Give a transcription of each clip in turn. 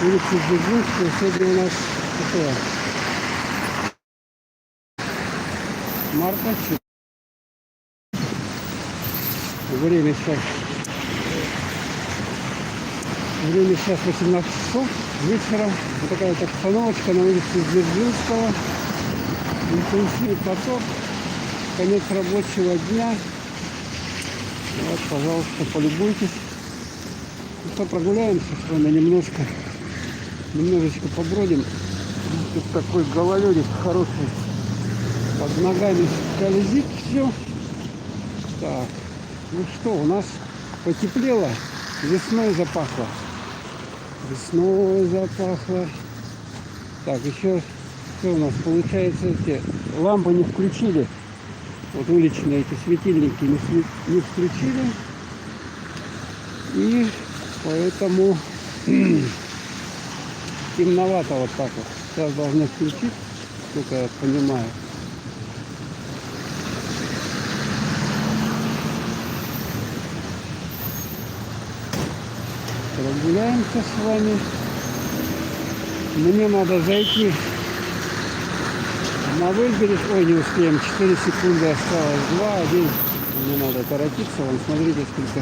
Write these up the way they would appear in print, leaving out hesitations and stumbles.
улица Дзержинская. Сегодня у нас какое? Марта. Время сейчас. Время сейчас 18 часов вечера. Вот такая вот обстановочка на улице Дзержинского. Интенсивный поток. Конец рабочего дня. Вот, пожалуйста, полюбуйтесь. Ну что, прогуляемся с вами немножечко побродим. Тут такой гололедик хороший. Под ногами скользит все. Так, ну что, у нас потеплело. Весной запахло. Весной запахло. Так, еще что у нас получается, эти лампы не включили. Вот уличные эти светильники не включили. И поэтому темновато вот так вот. Сейчас должны включить, сколько я понимаю. Прогуляемся с вами. Мне надо зайти на Выбережье. Ой, не успеем. 4 секунды осталось. 2, 1. Мне надо торопиться. Вон, смотрите, сколько.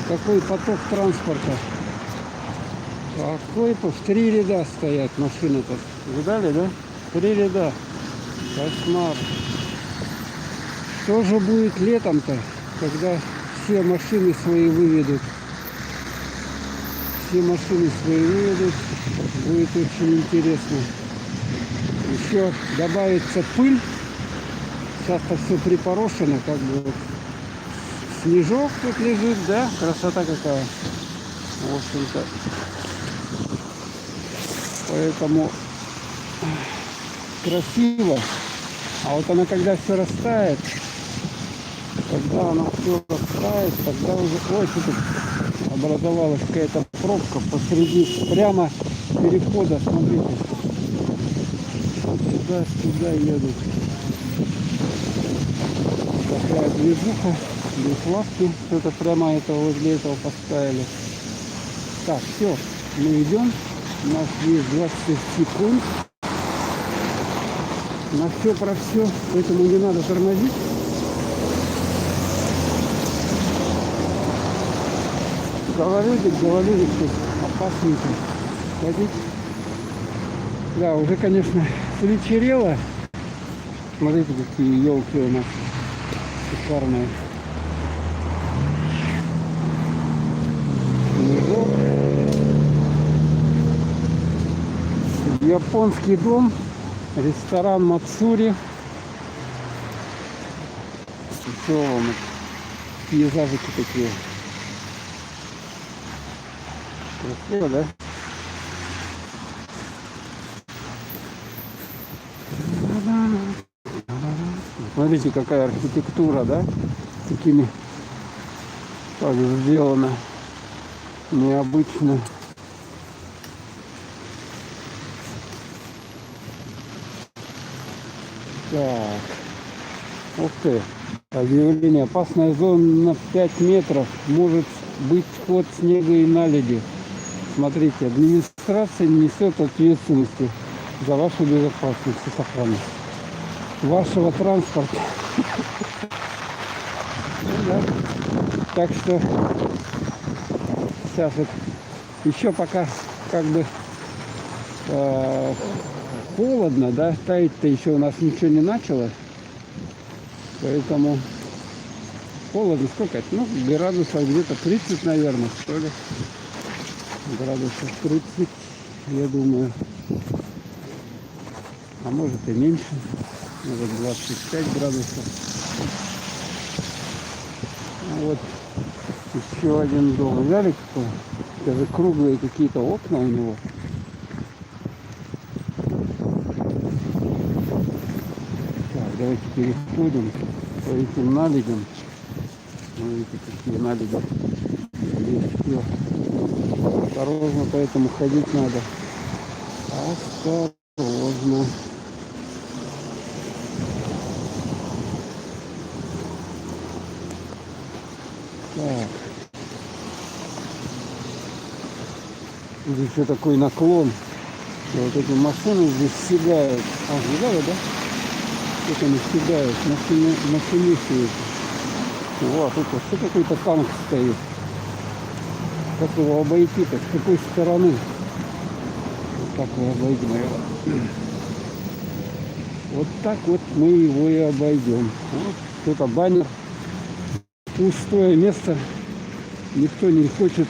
Какой поток транспорта. Какой в 3 ряда стоят машины-то. Видали, да? 3 ряда. Кошмар. Что же будет летом-то, когда все машины свои выведут? Все машины свои выведут. Будет очень интересно. Еще добавится пыль. Сейчас-то все припорошено, как бы вот. Снежок тут лежит, да? Красота какая. В общем-то. Поэтому красиво. А вот она когда все растает, тогда тогда уже... Ой, тут образовалась какая-то пробка посреди прямо перехода, смотрите. Туда едут. Такая движуха, без лавки. Что-то прямо этого возле этого поставили. Так, все, мы идем. У нас есть 20 секунд. На все про все. Поэтому не надо тормозить. Гололедик тут опасненько ходить. Да, уже, конечно, вечерело. Смотрите, какие елки у нас шикарные. Снежок. Японский дом. Ресторан Мацури. Еще вам пейзажики такие. Красиво, да? Смотрите, какая архитектура, да? Такими так сделано. Необычно. Так. Ух ты. Объявление. Опасная зона на 5 метров. Может быть сход снега и наледи. Смотрите, администрация несет ответственности за вашу безопасность и сохранность вашего транспорта. Так что сейчас вот еще пока как бы холодно, да, таять-то еще у нас ничего не начало, поэтому холодно. Сколько это? Ну, градусов где-то 30, наверное, что ли. Градусов 30, я думаю. А может и меньше. Может 25 градусов. Ну, вот еще один дом. Взяли кто? Даже круглые какие-то окна у него. Так, давайте переходим по этим наледям. Смотрите, какие наледи. Здесь все. Осторожно, поэтому ходить надо. Осторожно. Так. Здесь еще такой наклон. И вот эти машины здесь стегают. Видали, да? Как они стегают. Машинисты эти. Вот, тут вообще какой-то танк стоит. Как его обойти-то? С какой стороны? Вот так мы обойдем его. Вот так вот мы его и обойдем. Вот кто-то баннер. Пустое место. Никто не хочет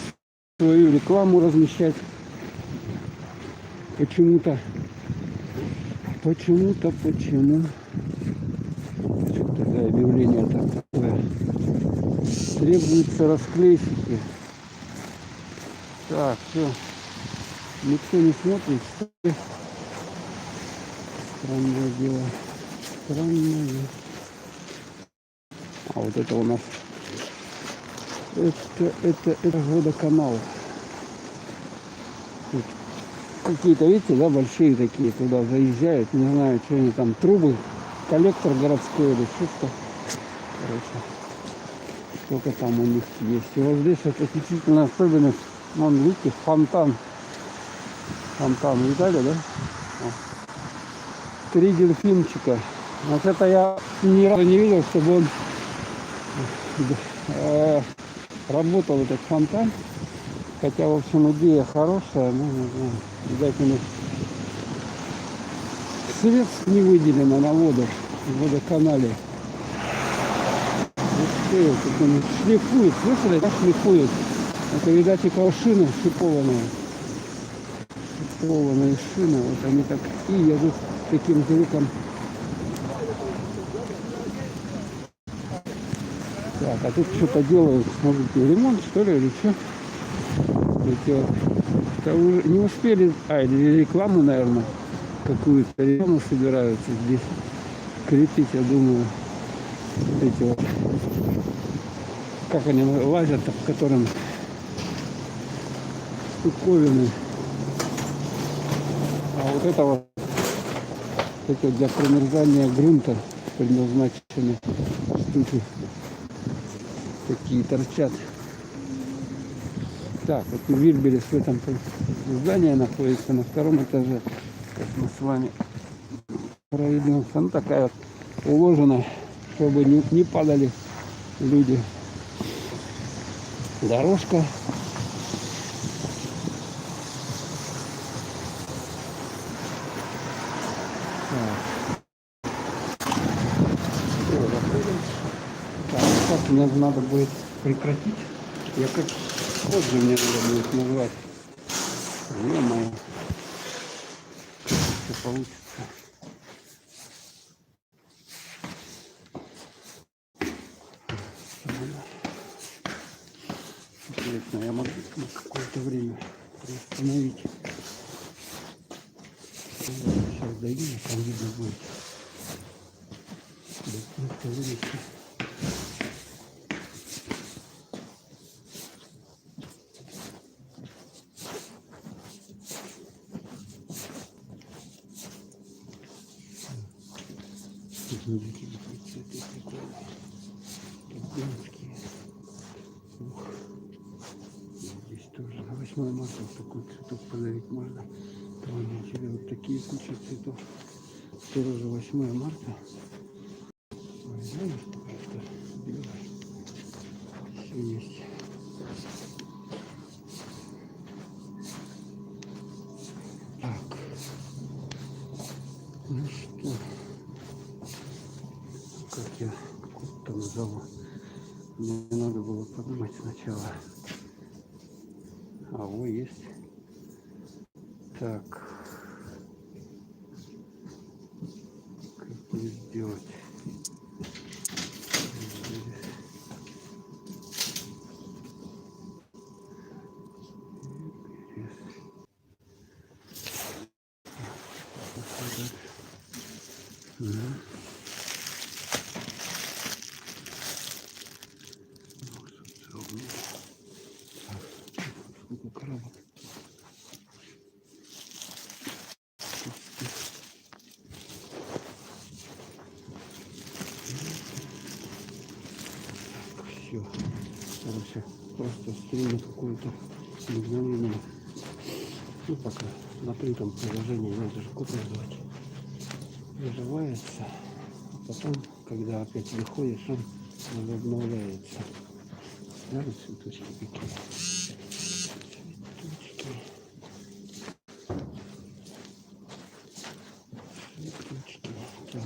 свою рекламу размещать. Почему-то. Почему? Что-то за объявление такое. Требуются расклейщики. Так, все. Никто не смотрит. Странное дело. Странное. А вот это у нас. Это водоканал. Тут какие-то, видите, да, большие такие туда заезжают. Не знаю, что они там, трубы, коллектор городской или что-то. Короче, сколько там у них есть. И вот здесь вот отличительная особенность. Вон, видите, фонтан. Фонтан, видали, да? О. 3 дельфинчика. Вот это я ни разу не видел, чтобы он работал, этот фонтан. Хотя, в общем, идея хорошая, но, не знаю, видать, у них средств не выделено на воду в водоканале. Как он шлифует, слышали, как шлифует? Это, видать, около шины шипованная. Шипованные шины, вот они так и едут таким звуком. Так, а тут что-то делают, смотрите, ремонт, что ли, или что? Не успели, или рекламу, наверное, какую-то рекламу собираются здесь крепить, я думаю, вот эти вот, как они лазят, в котором штуковины. А вот это вот эти для промерзания грунта предназначены штуки, такие торчат. Так, вот Вильберис в этом здании находится на 2-м этаже. Как мы с вами пройдемся. Ну, такая вот уложена, чтобы не падали люди. Дорожка. Так, сейчас мне надо будет прекратить. Я как код же мне надо будет назвать. Ё-моё. Что получится. Интересно, я могу на какое-то время приостановить. Сейчас дойду, там видно будет. Цветы прикольные. Гигантские. Ух. Здесь тоже на 8 марта вот такой цветок подарить можно. Там тебе вот такие кучи цветов. Тоже 8 марта. Ой, знаешь, что белое. Все есть. Так. Ну что? Как я код-то назову? Мне надо было подумать сначала. А вот есть. Так. Как это сделать? Сколько коробок? Все. Короче, просто стрельну какую-то мгновение. Ну, пока на открытом положении надо же купировать. Наживается, а потом, когда опять выходишь, он возобновляется. Да, вот цветочки какие. Цветочки. Цветочки. Так.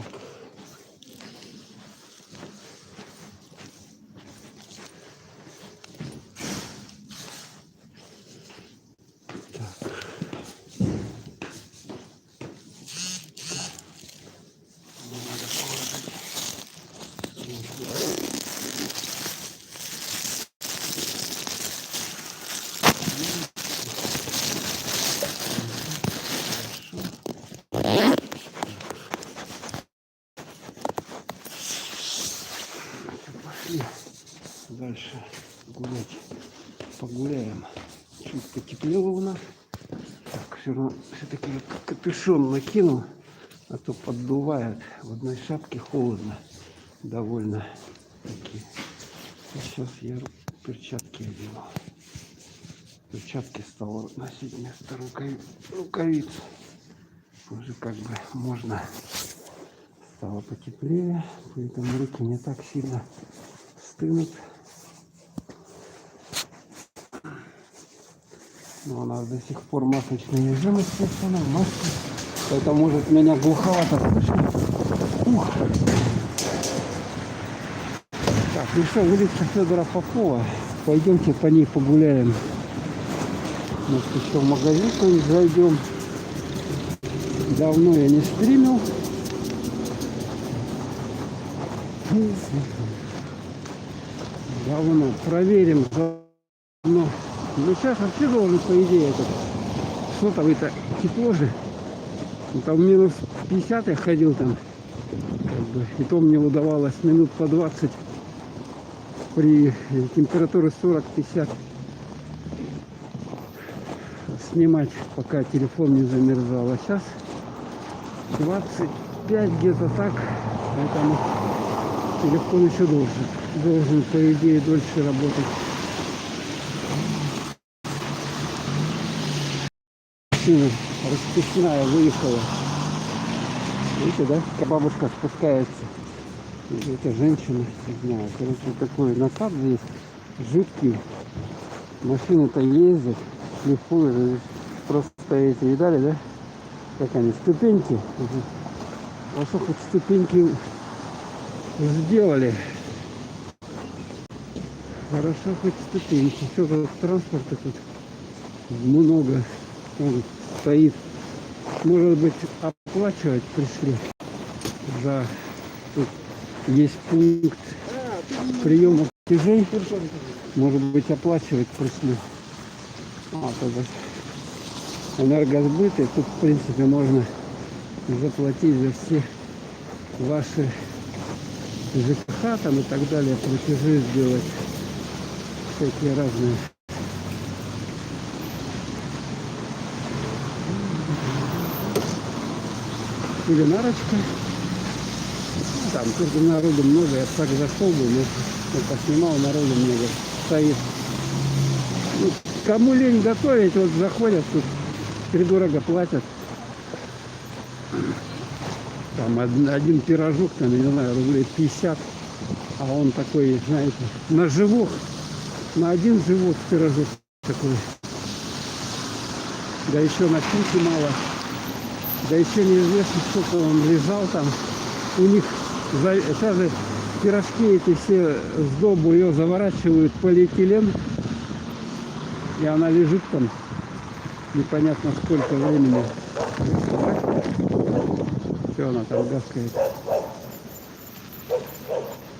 Дальше гулять. Погуляем. Чуть потеплело у нас. Так, все-таки я капюшон накинул, а то поддувает. В одной шапке холодно. Довольно таки. Сейчас я перчатки одену. Перчатки стал носить вместо рукавиц. Уже как бы можно. Стало потеплее, поэтому руки не так сильно стынут. Но у нас до сих пор масочный режим, естественно, маски. Это может меня глуховато слышно. Ух. Так, ну что, улица Федора Попова. Пойдемте по ней погуляем. Может, еще в магазин зайдем. Давно я не стримил. Давно проверим. Ну сейчас вообще должен, по идее, этот что там, это тепло же. Там минус 50 я ходил там. Как бы, и то мне удавалось минут по 20 при температуре 40-50 снимать, пока телефон не замерзал. А сейчас 25 где-то так. Поэтому телефон еще должен по идее дольше работать. Машина расписная выехала. Видите, да? Бабушка спускается. Это женщина, не знаю, короче, такой накат здесь жидкий. Машины-то ездят, шлифуют. Просто эти, видали, да? Как они, ступеньки. Хорошо, хоть ступеньки сделали. Хорошо, хоть ступеньки. Все, тут транспорта тут много. Он стоит. Может быть, оплачивать пришли. За тут есть пункт приема платежей. Может быть, оплачивать пришли. Энергосбыт. И тут, в принципе, можно заплатить за все ваши ЖКХ там и так далее, платежи сделать всякие разные. Кулинарочка. Там только народу много, я так зашел бы, но поснимал, народу много стоит. Ну, кому лень готовить, вот заходят, тут придорого платят. Там один пирожок, там, я не знаю, рублей 50, а он такой, знаете, на живот, на один живот пирожок такой. Да еще на пике мало. Да еще неизвестно, сколько он лежал там. У них сейчас же пирожки эти все сдобу ее заворачивают в полиэтилен. И она лежит там непонятно сколько времени. Все, она там гаскает.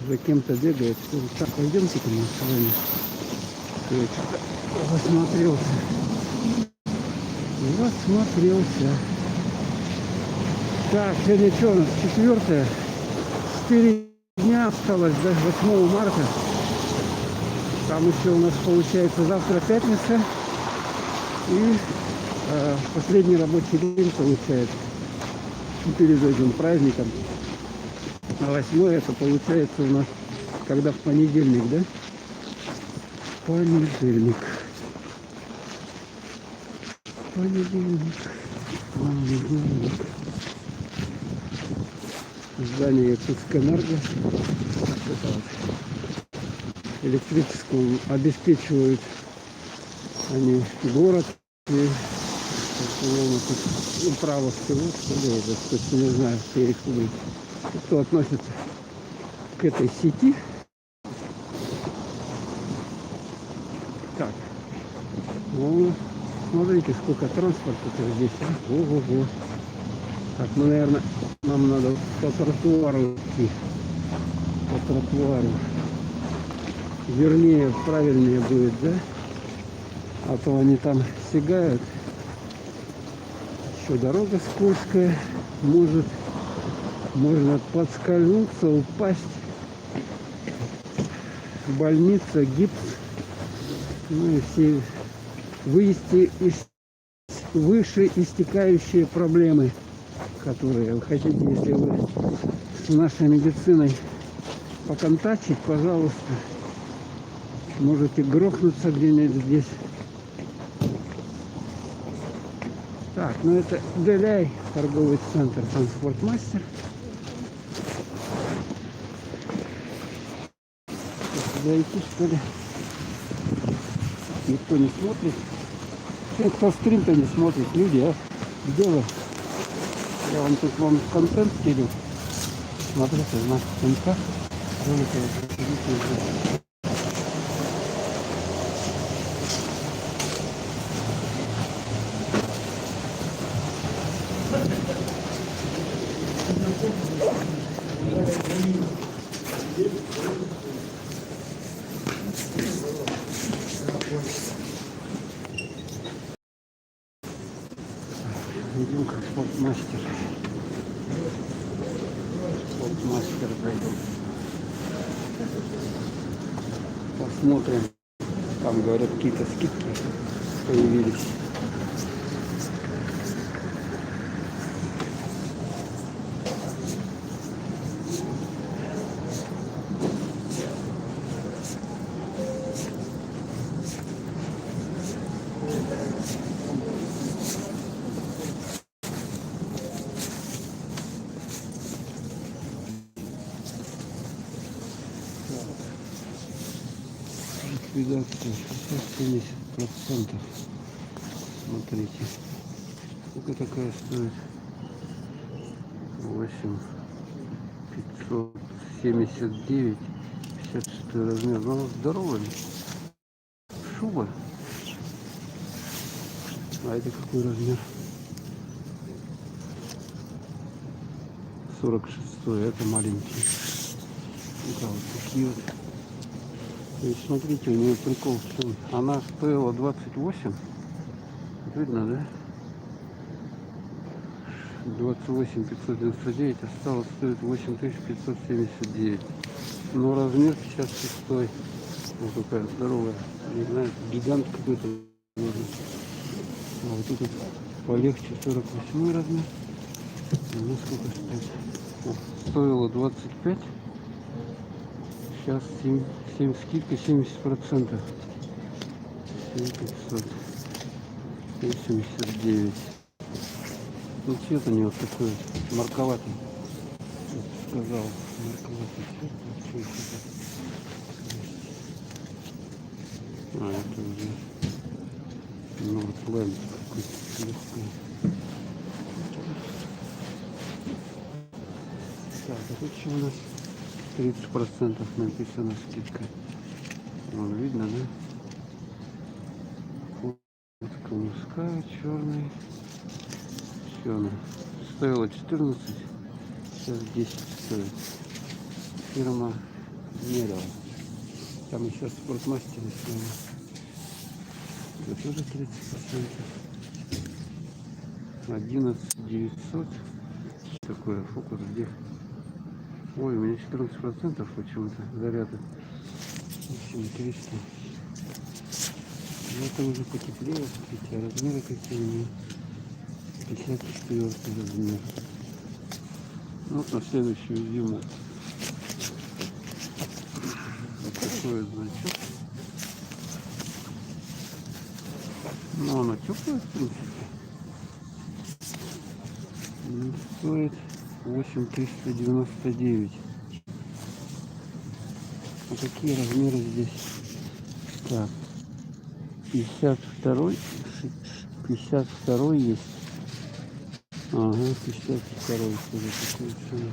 За кем-то бегает. Так, пойдемте ко мне с вами. Я что-то засмотрелся. Так, сегодня что у нас? 4-е. 4 дня осталось до 8 марта. Там еще у нас получается завтра пятница. И последний рабочий день получается перед этим праздником. А 8 это получается у нас когда в понедельник, да? Понедельник. Понедельник. Понедельник. Здание Кускэнерго. Электричеством обеспечивают они город. И, по-моему, тут управа село, что ли, это, точно не знаю, все республики. Кто относится к этой сети. Так. Ну, смотрите, сколько транспорта здесь. Ого-го. Так, ну, наверное, нам надо по тротуару идти. По тротуару. Вернее, правильнее будет, да? А то они там сигают. Еще дорога скользкая. Можно подскользнуться, упасть. Больница, гипс. Ну и все вывести из выше истекающие проблемы, которые вы хотите, если вы с нашей медициной поконтачить, пожалуйста, можете грохнуться где-нибудь здесь. Так, ну это Деляй, торговый центр, Транспортмастер. Зайти, что ли? Никто не смотрит. Кто стрим-то не смотрит, люди, а? Где вы? Я вам тут контент скину. Смотрите, у нас МК. Идем как спортмастер. Спортмастер пойдем. Посмотрим. Там, говорят, какие-то скидки появились. Ликвидация 60-70%. Смотрите. Сколько такая стоит? 8579, 56 размер. Ну, здоровый. Шуба. А это какой размер? 46, это маленький. Ну-ка, вот такие вот. То есть, смотрите, у нее прикол в чем. Она стоила 28. Видно, да? 28 599, а стало стоит 8579. Но размер 56. Вот такая здоровая. Не знаю, гигант какой-то. А вот тут полегче 48 размер. Ну сколько стоит? Стоило 25. Сейчас 7 скидка 70%. 7589. Ну цвет у него такой марковатый. Сказал, марковатый цвет. А это уже Нордленд какой-то легкий. Так, а тут что у нас? 30% написано скидка. Вон, видно, да? Куртка мужская, черный. Все она. Стоила 14, сейчас 10 стоит. Фирма Мерила. Там еще спортмастеры с вами. Это тоже 30%. 11 900. Такое фокус где? Ой, у меня 14% почему-то заряда. 7300. Это уже потеплее, смотрите, а размеры какие у меня. 54 размер. Вот на следующую зиму. Вот такой значок. Ну, она теплая, в принципе. Стоит 8399. А какие размеры здесь? Так, 52, 52 есть. Ага, 52 тоже такой цены.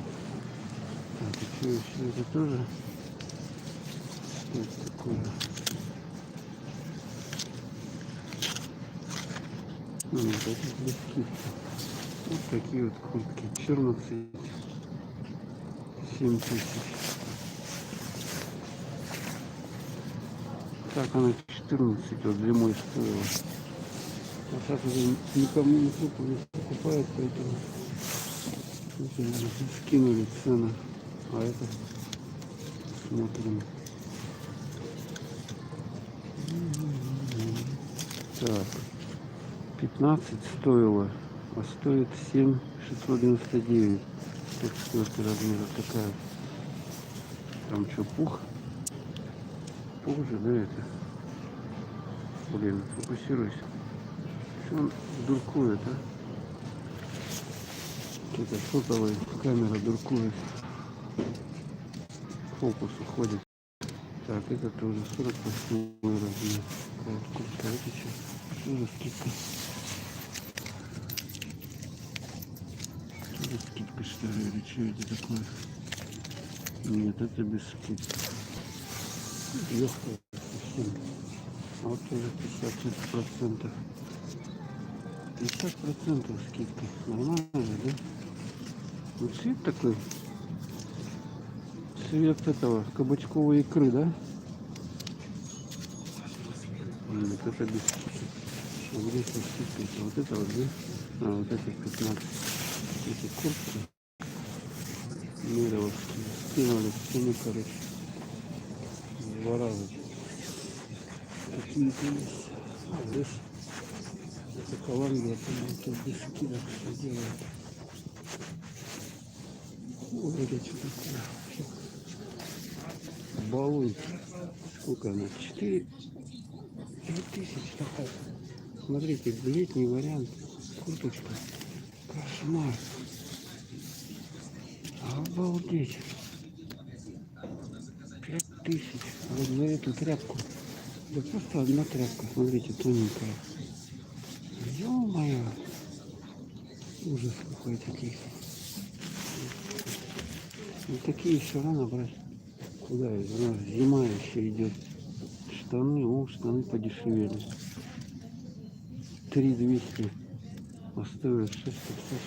Так, и что еще? Это тоже? Что это такое? Вот это для скидки. Вот такие вот куртки. 14, 7 тысяч. Так она 14 вот зимой стоила. А сейчас уже никому не покупают, поэтому скинули цены. А это смотрим. Так, 15 стоило, а стоит 7,699. 4 размера такая. Там что, пух? Пух же, да, это? Блин, фокусируйся. Что он дуркует, а? Это сотовая камера дуркует. Фокус уходит. Так, это тоже 48 размер. Куртка, это что за скидка? Что за скидка, что ли? Или что это такое? Нет, это без скидки. Легкая совсем. А вот тоже 50%. 50% скидка. Нормально же, да? Ну, цвет такой. Цвет этого кабачковой икры, да? Нет, это без скидки. А где скидка? Это вот это вот, да? А, вот эти 15. Эти куртки. Мировские. Скинули в цену, короче. В 2 раза. Какие-то есть. А, здесь это Колумбия, там без скидок все делают. Ой, это что такое? Баллон. Сколько она? 4 тысячи такая. Смотрите, летний вариант. Курточка. Кошмар. Обалдеть. 5000. Вот за эту тряпку. Да просто одна тряпка. Смотрите, тоненькая. Ё-моё. Ужас какой-то тихий. Вот такие еще рано брать. Куда? У нас зима еще идет. Штаны, штаны подешевели. 3200. Оставили 6500.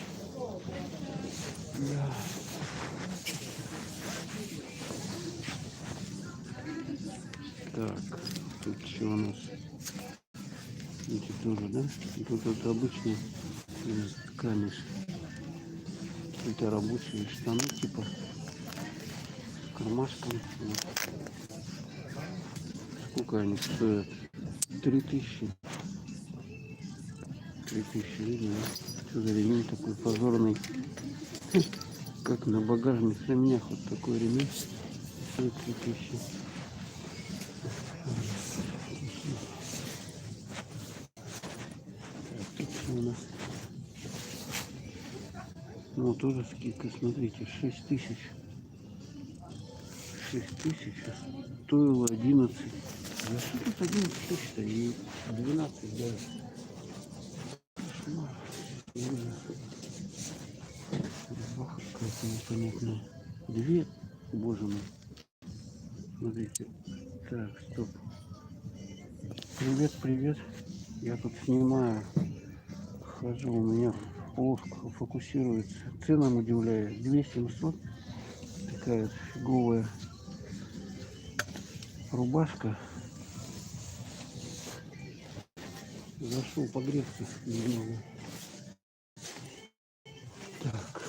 Да. Так, тут что у нас? Эти тоже, да? И тут вот обычные камеш. Это рабочие штаны типа с кармашками. Сколько они стоят? 3000. 3000 видно, да? Что за ремень такой позорный? Как на багажных ремнях вот такой ремень. Стоит 3000. Так, тут что у нас? Ну, тоже скидка, смотрите, 6000. 6000 стоило 11. За что тут 11 тысяч-то и 12 даже. Кошмар. Рубаха какая-то непонятная. 2, боже мой. Смотрите. Так, стоп. Привет, привет. Я тут снимаю. Хожу, у меня плоско фокусируется. Ценам удивляю. 2700. Такая фиговая рубашка. Зашел погреться немного. Так.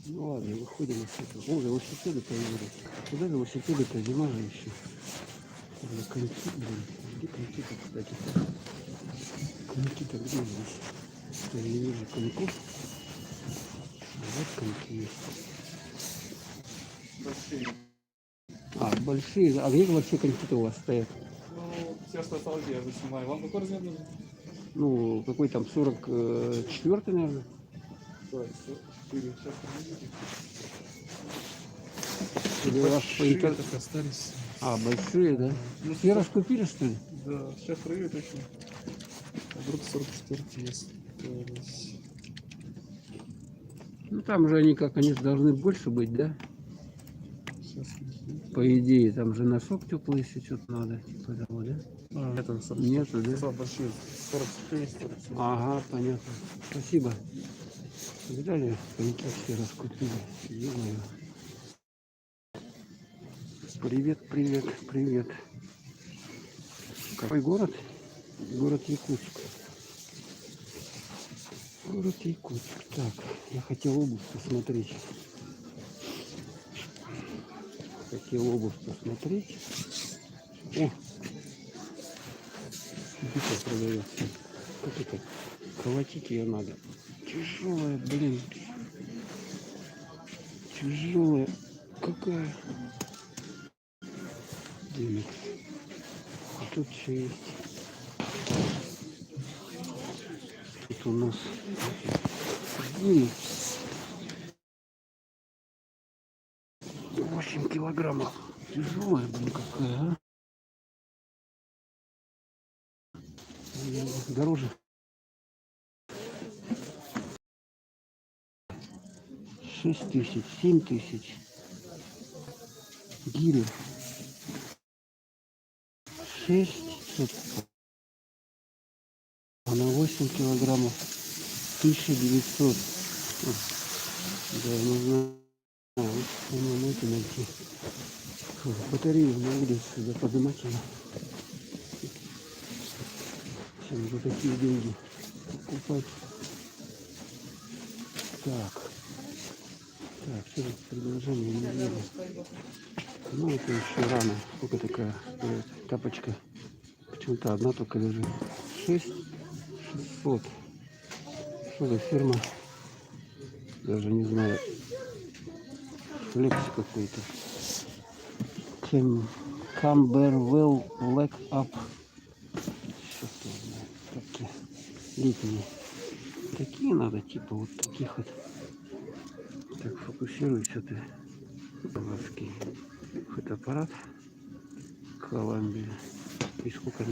Ну ладно, выходим из этого. О, велосипеды появились. Куда велосипеды-то? Зима же еще. Или коньки, блин. Где коньки-то, кстати? Коньки-то где здесь? Я не вижу коньков. Вот коньки есть. Большие. А, большие. А где вообще коньки-то у вас стоят? Ну, все, что осталось, я же снимаю. Вам какой размер нужен? Ну, какой там, 44-й, наверное? Да, 44. Сейчас увидите. Или у вас по интер- так остались. А, большие, да? Ну, Все раскупили, что ли? да, сейчас проверю точно. Вдруг 44 есть. Ну там же они как, они должны больше быть, да? Сейчас. По идее, там же носок теплый, если что-то надо, типа того, да? Это 44. Нету, да? Самые большие 46, 47. Ага, понятно. Спасибо. Видали, коньки все раскупили. Ё-моё. Привет, привет, привет. Какой город? Город Якутск. Город Якутск. Так, я хотел обувь посмотреть. Хотел обувь посмотреть. О! Битва продается. Как это? Колотить ее надо. Тяжелая, блин. Тяжелая. Какая? Денег. А тут что есть? Тут у нас гирь. 8 килограммов. Тяжелая, блин, какая, а? Дороже. 6 тысяч, 7 тысяч. Гири. 6, а на 8 килограммов 1900. Да, нужно найти. Батарею на улице сюда поднимать ее. Чем за такие деньги покупать? Так, что тут предложение не видно. Ну это еще рано. Сколько такая стоит тапочка? Почему-то одна только лежит. 6600. Что за фирма? Даже не знаю. Флекс какой-то. Camberwell Black Up. Что-то знаю. Такие летние. Такие надо, типа вот таких вот. Так, фокусируйся ты. Заводский фотоаппарат. Колумбия. И сколько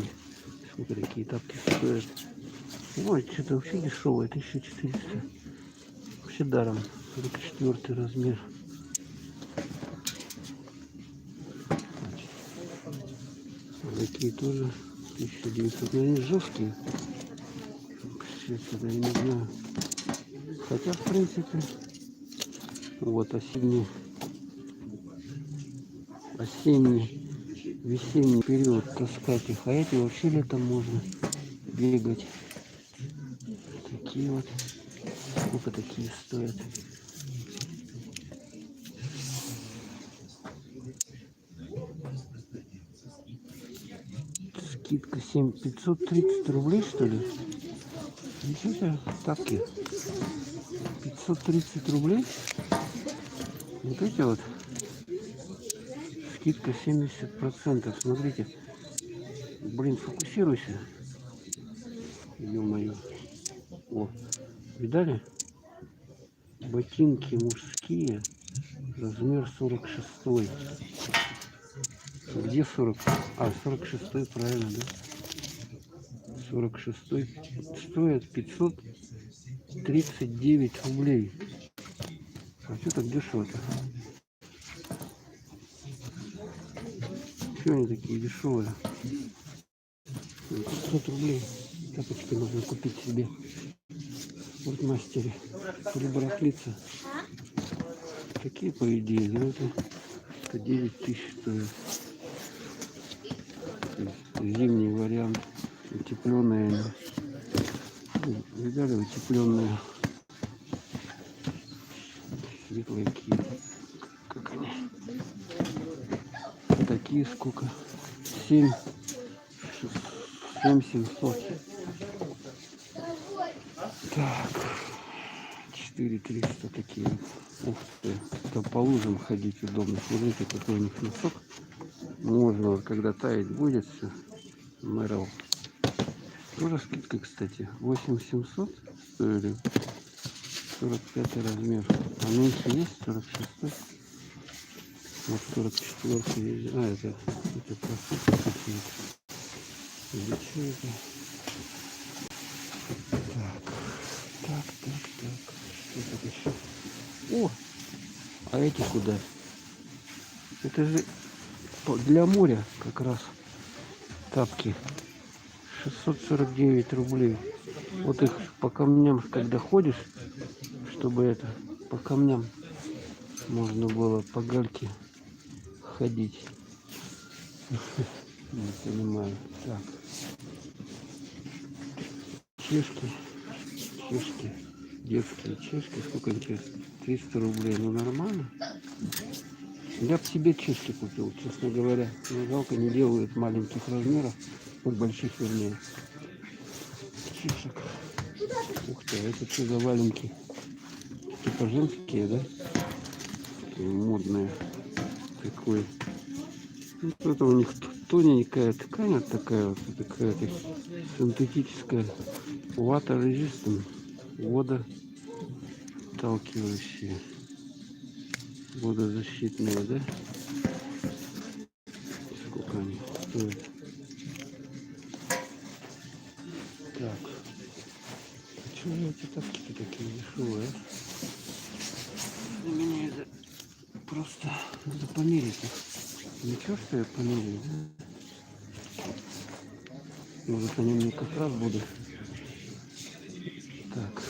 такие тапки стоят? Ой, что-то вообще дешевое, 1400. Вообще даром. 44 размер. Такие тоже 1900. Но они жесткие. Сейчас это я не знаю. Хотя в принципе вот осенний, весенний период таскать их. А эти вообще летом можно бегать. Такие вот. Сколько такие стоят? Скидка 530 рублей, что ли? Ничего себе, тапки. 530 рублей. Вот эти вот. Скидка 70%. Смотрите. Блин, фокусируйся. Ё-моё. О, видали? Ботинки мужские. Размер 46. Где 40? А, 46, правильно, да? 46 стоит 539 рублей. А что так дешево-то? Что они такие дешевые? 500 рублей. Тапочки можно купить себе в спортмастере. Прибарахлиться. Такие, по идее, да, это 9 тысяч стоит. Зимний вариант. Утепленные. Видали, утепленные. Светлые какие. Как они? Такие сколько? 7700. Так. 4300 такие. Ух ты. Там по лужам ходить удобно. Смотрите, какой у них носок. Можно, вот, когда таять будет все. Мэрил. Тоже скидка, кстати. 8700 стоили. 45 размер. А меньше есть 46? Вот 44 есть. А, это просто какие-то. Или что это? Так. Что тут еще? О! А эти куда? Это же для моря как раз тапки. 649 рублей. Вот их по камням, когда ходишь, чтобы это, по камням можно было по гальке ходить. Не понимаю. Так. Чешки. Детские чешки. Сколько интересно? 300 рублей. Ну нормально. Я бы себе чешки купил, честно говоря. Но жалко, не делают маленьких размеров. Вот больших вернее. Чешек. Ух ты, это что за валенки? Типа женские, да? Такие модные. Такой. Вот это у них тоненькая ткань, вот такая вот, такая синтетическая. Water resistant. Водоотталкивающие. Водозащитные, да? Сколько они стоят? Так. Почему эти тапки-то такие дешевые? Для меня это просто надо померить их. Ничего, что я померяю, да? Может, они мне как раз будут. Так.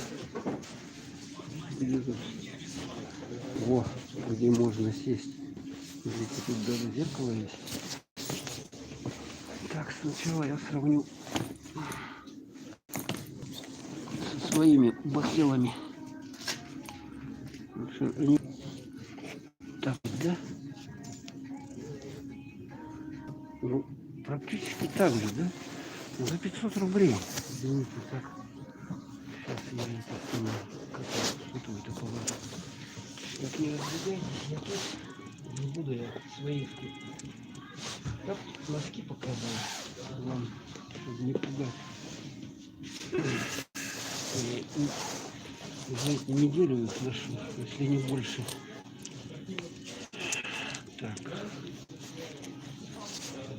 Во, где можно сесть. Видите, тут даже зеркало есть. Так, сначала я сравню со своими бахилами. Так, да? Ну, практически так же, да? За 500 рублей. Извините, так. Сейчас я это самое, что это положу. Как не разбегайтесь, я тут не буду я свои так, носки показываю вам, чтобы не пугать. Знаете, неделю их ношу, если не больше. Так.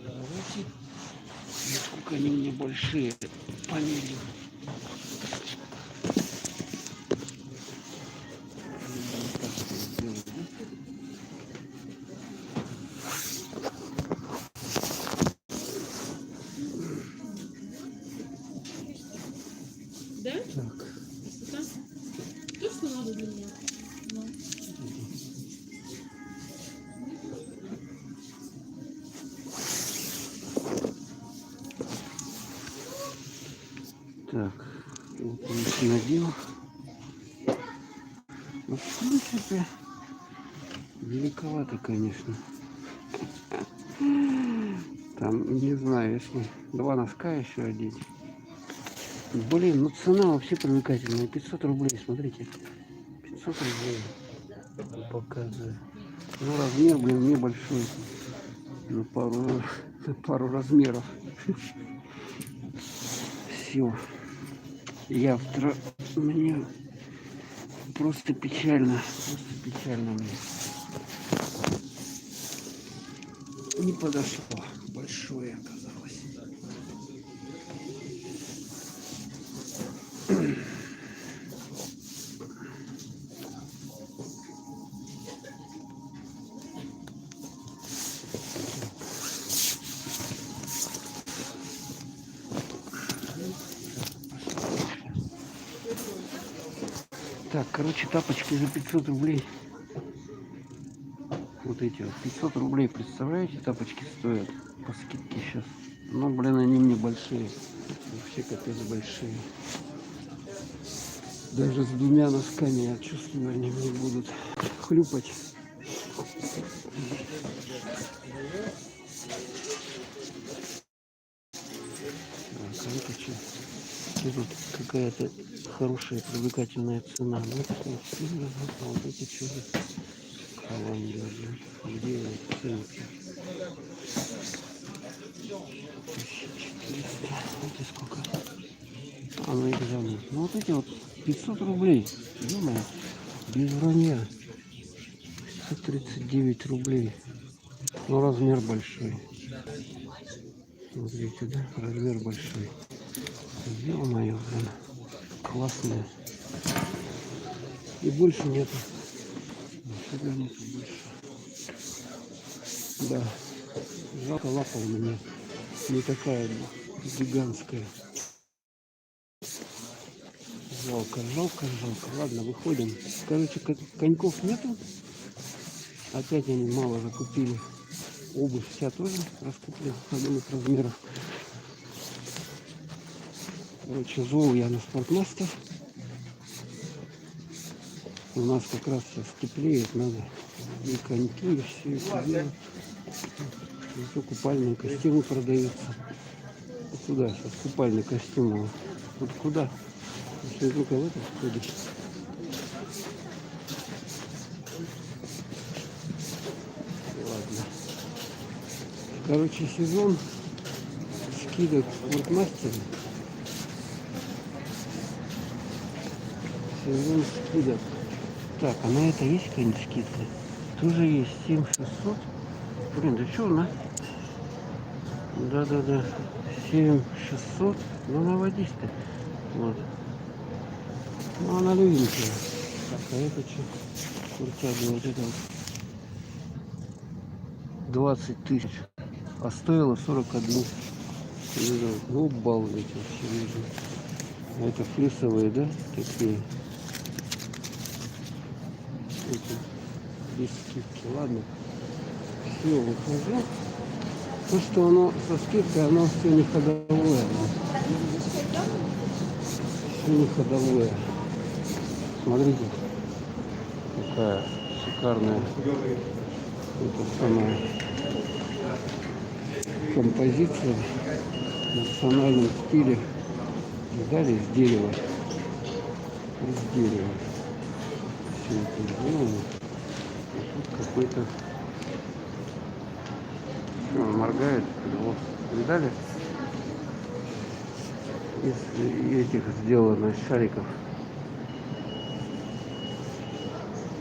Давайте. Насколько они мне большие. Померим. Да? Так. Это то, что надо для меня. Ну. Так, вот он надел. Ну, в принципе, великовато, конечно. Там, не знаю, если два носка еще одеть. Блин, ну цена вообще привлекательная. 500 рублей, смотрите. 500 рублей. Показываю. Ну, размер, блин, небольшой. На пару размеров. Все. Мне просто печально. Просто печально мне. Не подошло. Большое оказалось. Так, короче, тапочки за 500 рублей. Вот эти вот 500 рублей, представляете, тапочки стоят по скидке сейчас. Ну, блин, они мне большие. Вообще капец большие. Даже с двумя носками я чувствую, они мне будут хлюпать. Так, это что? Тут какая-то хорошая, привлекательная цена. Ну, а вот эти что за Коломбия, где ценники? 1400. Это сколько? А ну экзамен. Ну вот эти вот 500 рублей. Ё-моё, без вранья. 139 рублей. Ну размер большой. Смотрите, да? Размер большой. Ё-моё, блин. Классные. И больше нету. Нифига нету больше. Да. Жалко, лапа у меня не такая гигантская. Жалко, жалко, жалко. Ладно, выходим. Короче, коньков нету. Опять они мало закупили. Обувь вся тоже раскуплена одних размеров. Короче, зову я на Спортмастер. У нас как раз сейчас теплеет, надо и коньки, и все это делать. Еще купальные костюмы продаются. Вот сюда сейчас купальные костюмы. Вот куда? Если только в этом входишь. Ладно. Короче, сезон скидок в Спортмастере. Сезон скидок. Так, а на это есть какая-нибудь скидка? Тоже есть 7600. Блин, да что она? Да. 7600. Ну наводись-то. Вот. Ну она новенькая. Так, а это что? Куртяга вот это вот. 20 тысяч. А стоило 41. Ну балдеть вообще нужно. А это флисовые, да? Такие. Эти без скидки. Ладно. Все, выхожу. То, что оно со скидкой, оно все не ходовое. Все не ходовое. Смотрите, какая шикарная это самая композиция в национальном стиле. Дали из дерева. Из дерева. Все это сделано. Тут какой-то... Он моргает. Вот. Видали? Из этих сделано, из шариков.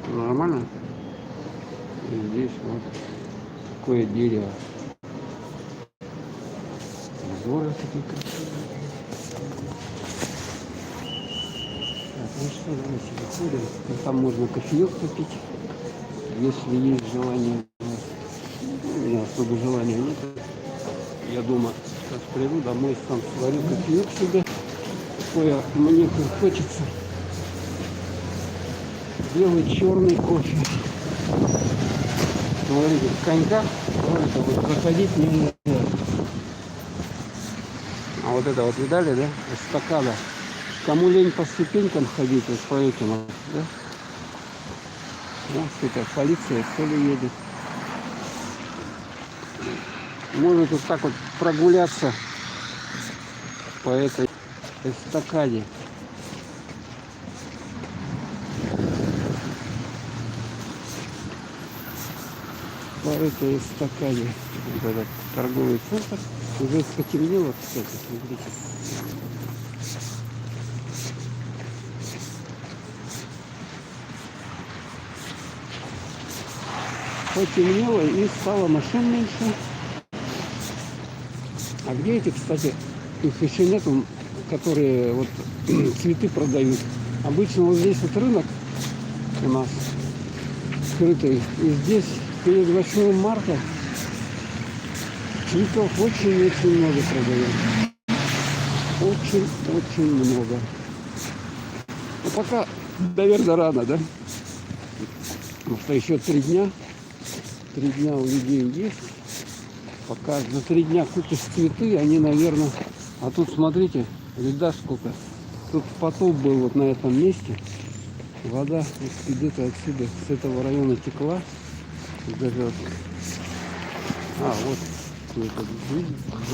Нормально? И здесь вот такое дерево. Узоры такие красивые. Так, ну что, давайте выходим. Там можно кофеек попить, если есть желание. У меня особо желания нет. Я дома сейчас приду домой, сам сварю кофеек себе. Такое мне хочется. Белый, черный кофе. Смотрите, в коньках это вот проходить нельзя. А вот это вот видали, да? Эстакада. Кому лень по ступенькам ходить, вот по этим, да? Вот это полиция, что ли, едет. Можно вот так вот прогуляться по этой эстакаде. По этой эстакаде. Вот этот торговый центр. Уже потемнело, кстати, смотрите. Потемнело и стало машин меньше. А где эти, кстати, их еще нету, которые вот цветы продают. Обычно вот здесь вот рынок у нас скрытый. И здесь перед 8 марта цветов очень-очень много продают. Очень-очень много. Но пока, наверное, рано, да? Потому что еще 3 дня. 3 дня у людей есть. Пока за 3 дня купишь цветы, они, наверное... А тут, смотрите, льда сколько. Тут потоп был вот на этом месте. Вода вот где-то отсюда, с этого района текла. Даже вот... А, вот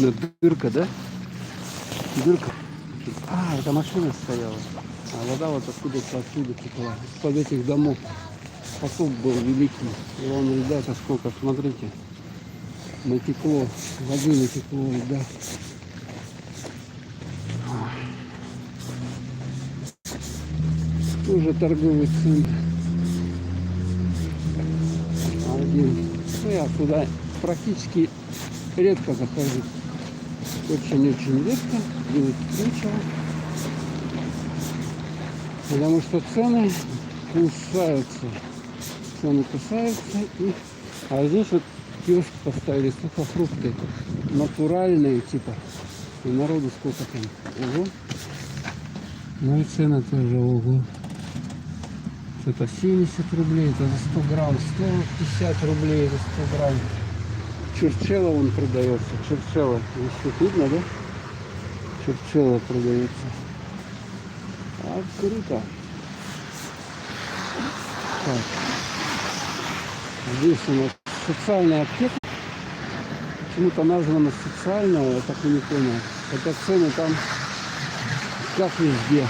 это, дырка, да? Дырка. А, это машина стояла. А вода вот откуда-то отсюда текла. Из-под этих домов. Потоп был великий. И он, ребята, сколько, смотрите. Натекло. Воды натекло, да. Тоже торговый центр. Один. Ну, я сюда практически редко захожу. Очень-очень редко. Делать нечего. Потому что цены кусаются. Цены кусаются. А здесь вот киоск поставили, сухофрукты. Натуральные типа. И народу сколько там. Ого. Ну и цены тоже ого. Это 70 рублей, это за 100 грамм, 150 рублей за 100 грамм. Чурчелло он продается, чурчелло. Здесь видно, да? Чурчелло продается. А, круто. Так. Здесь у нас социальная аптека. Почему-то названа социальная, я так и не понял. Хотя цены там как везде.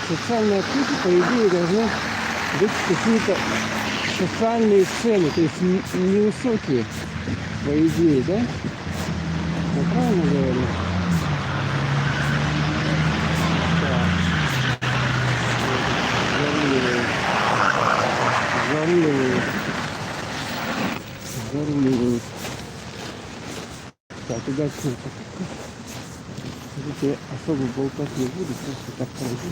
Социальная аптека, по идее, должна быть какие-то социальные цены, то есть невысокие, по идее, да? Я правильно говорю? Так. Заруливают. Так, удачная покупка. Я особо болтать не буду, просто так пройду.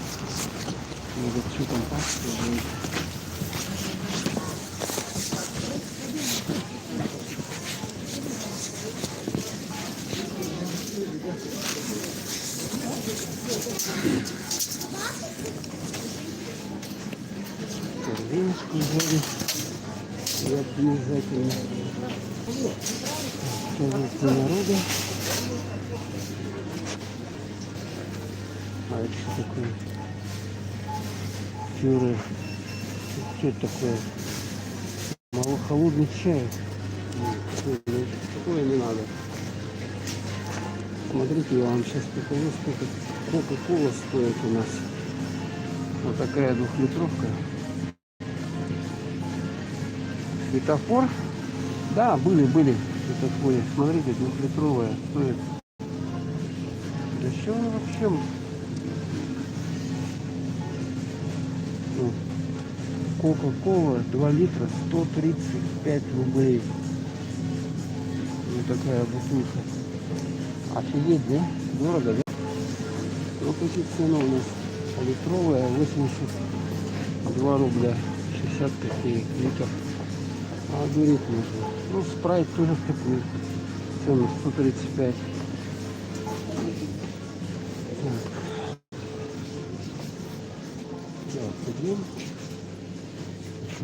Надо что там пасть. Корзиночку взяли. И обязательно. Сколько народа. А это что такое? Фюрер. Что это такое? Мало холодный чай. Такое не надо. Смотрите, я вам сейчас покажу, сколько кока-кола стоит у нас. Вот такая двухлитровка. Светофор. Да, были светофоры. Смотрите, двухлитровая стоит. Да что он вообще? Кока-кола 2 литра 135 рублей. Вот такая бутылка. Офигеть, да? Дорого, да? Вот эти цены у нас. Литровая 82 рубля 60 копеек литр. А дуреть можно. Ну, спрайт тоже в такую цену 135. Так, идем.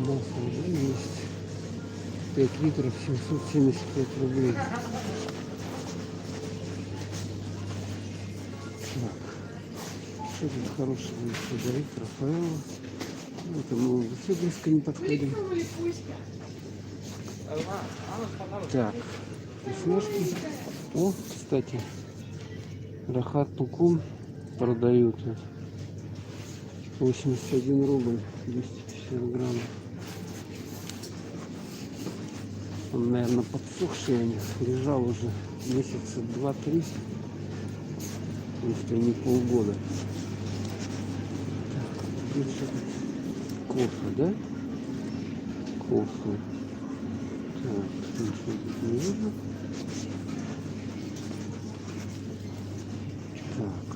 У нас уже есть 5 литров 775 рублей. Так. Что тут хорошего еще дарит Рафаэлло? Это мы все близко не подходим. Так, вкусняшки. О, кстати, Рахат Тукум продают. 81 рубль, 250 грамм. Он, наверное, подсохший у них. Лежал уже месяца 2-3, если не полгода. Так, кофе, да? Кофе. Так, ничего тут не видно. Так,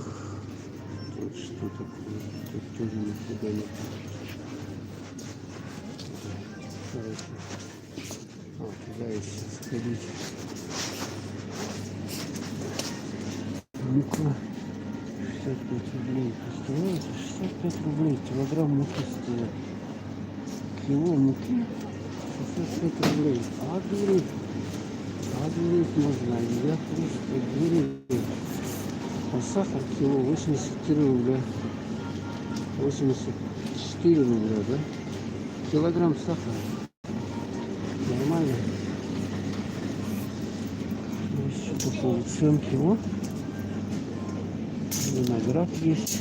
тут что такое? Тут тоже нифига нет. Короче. Туда еще сходить. Мука 65 рублей. Представляете, 65 рублей килограмм муки стоит. Кило муки 65 рублей. Одуреть можно. Я просто дурею. А сахар кило 84 рубля. 84 рубля, да? Килограмм сахара. Нормально. Еще такой уценки. Вот. Виноград есть.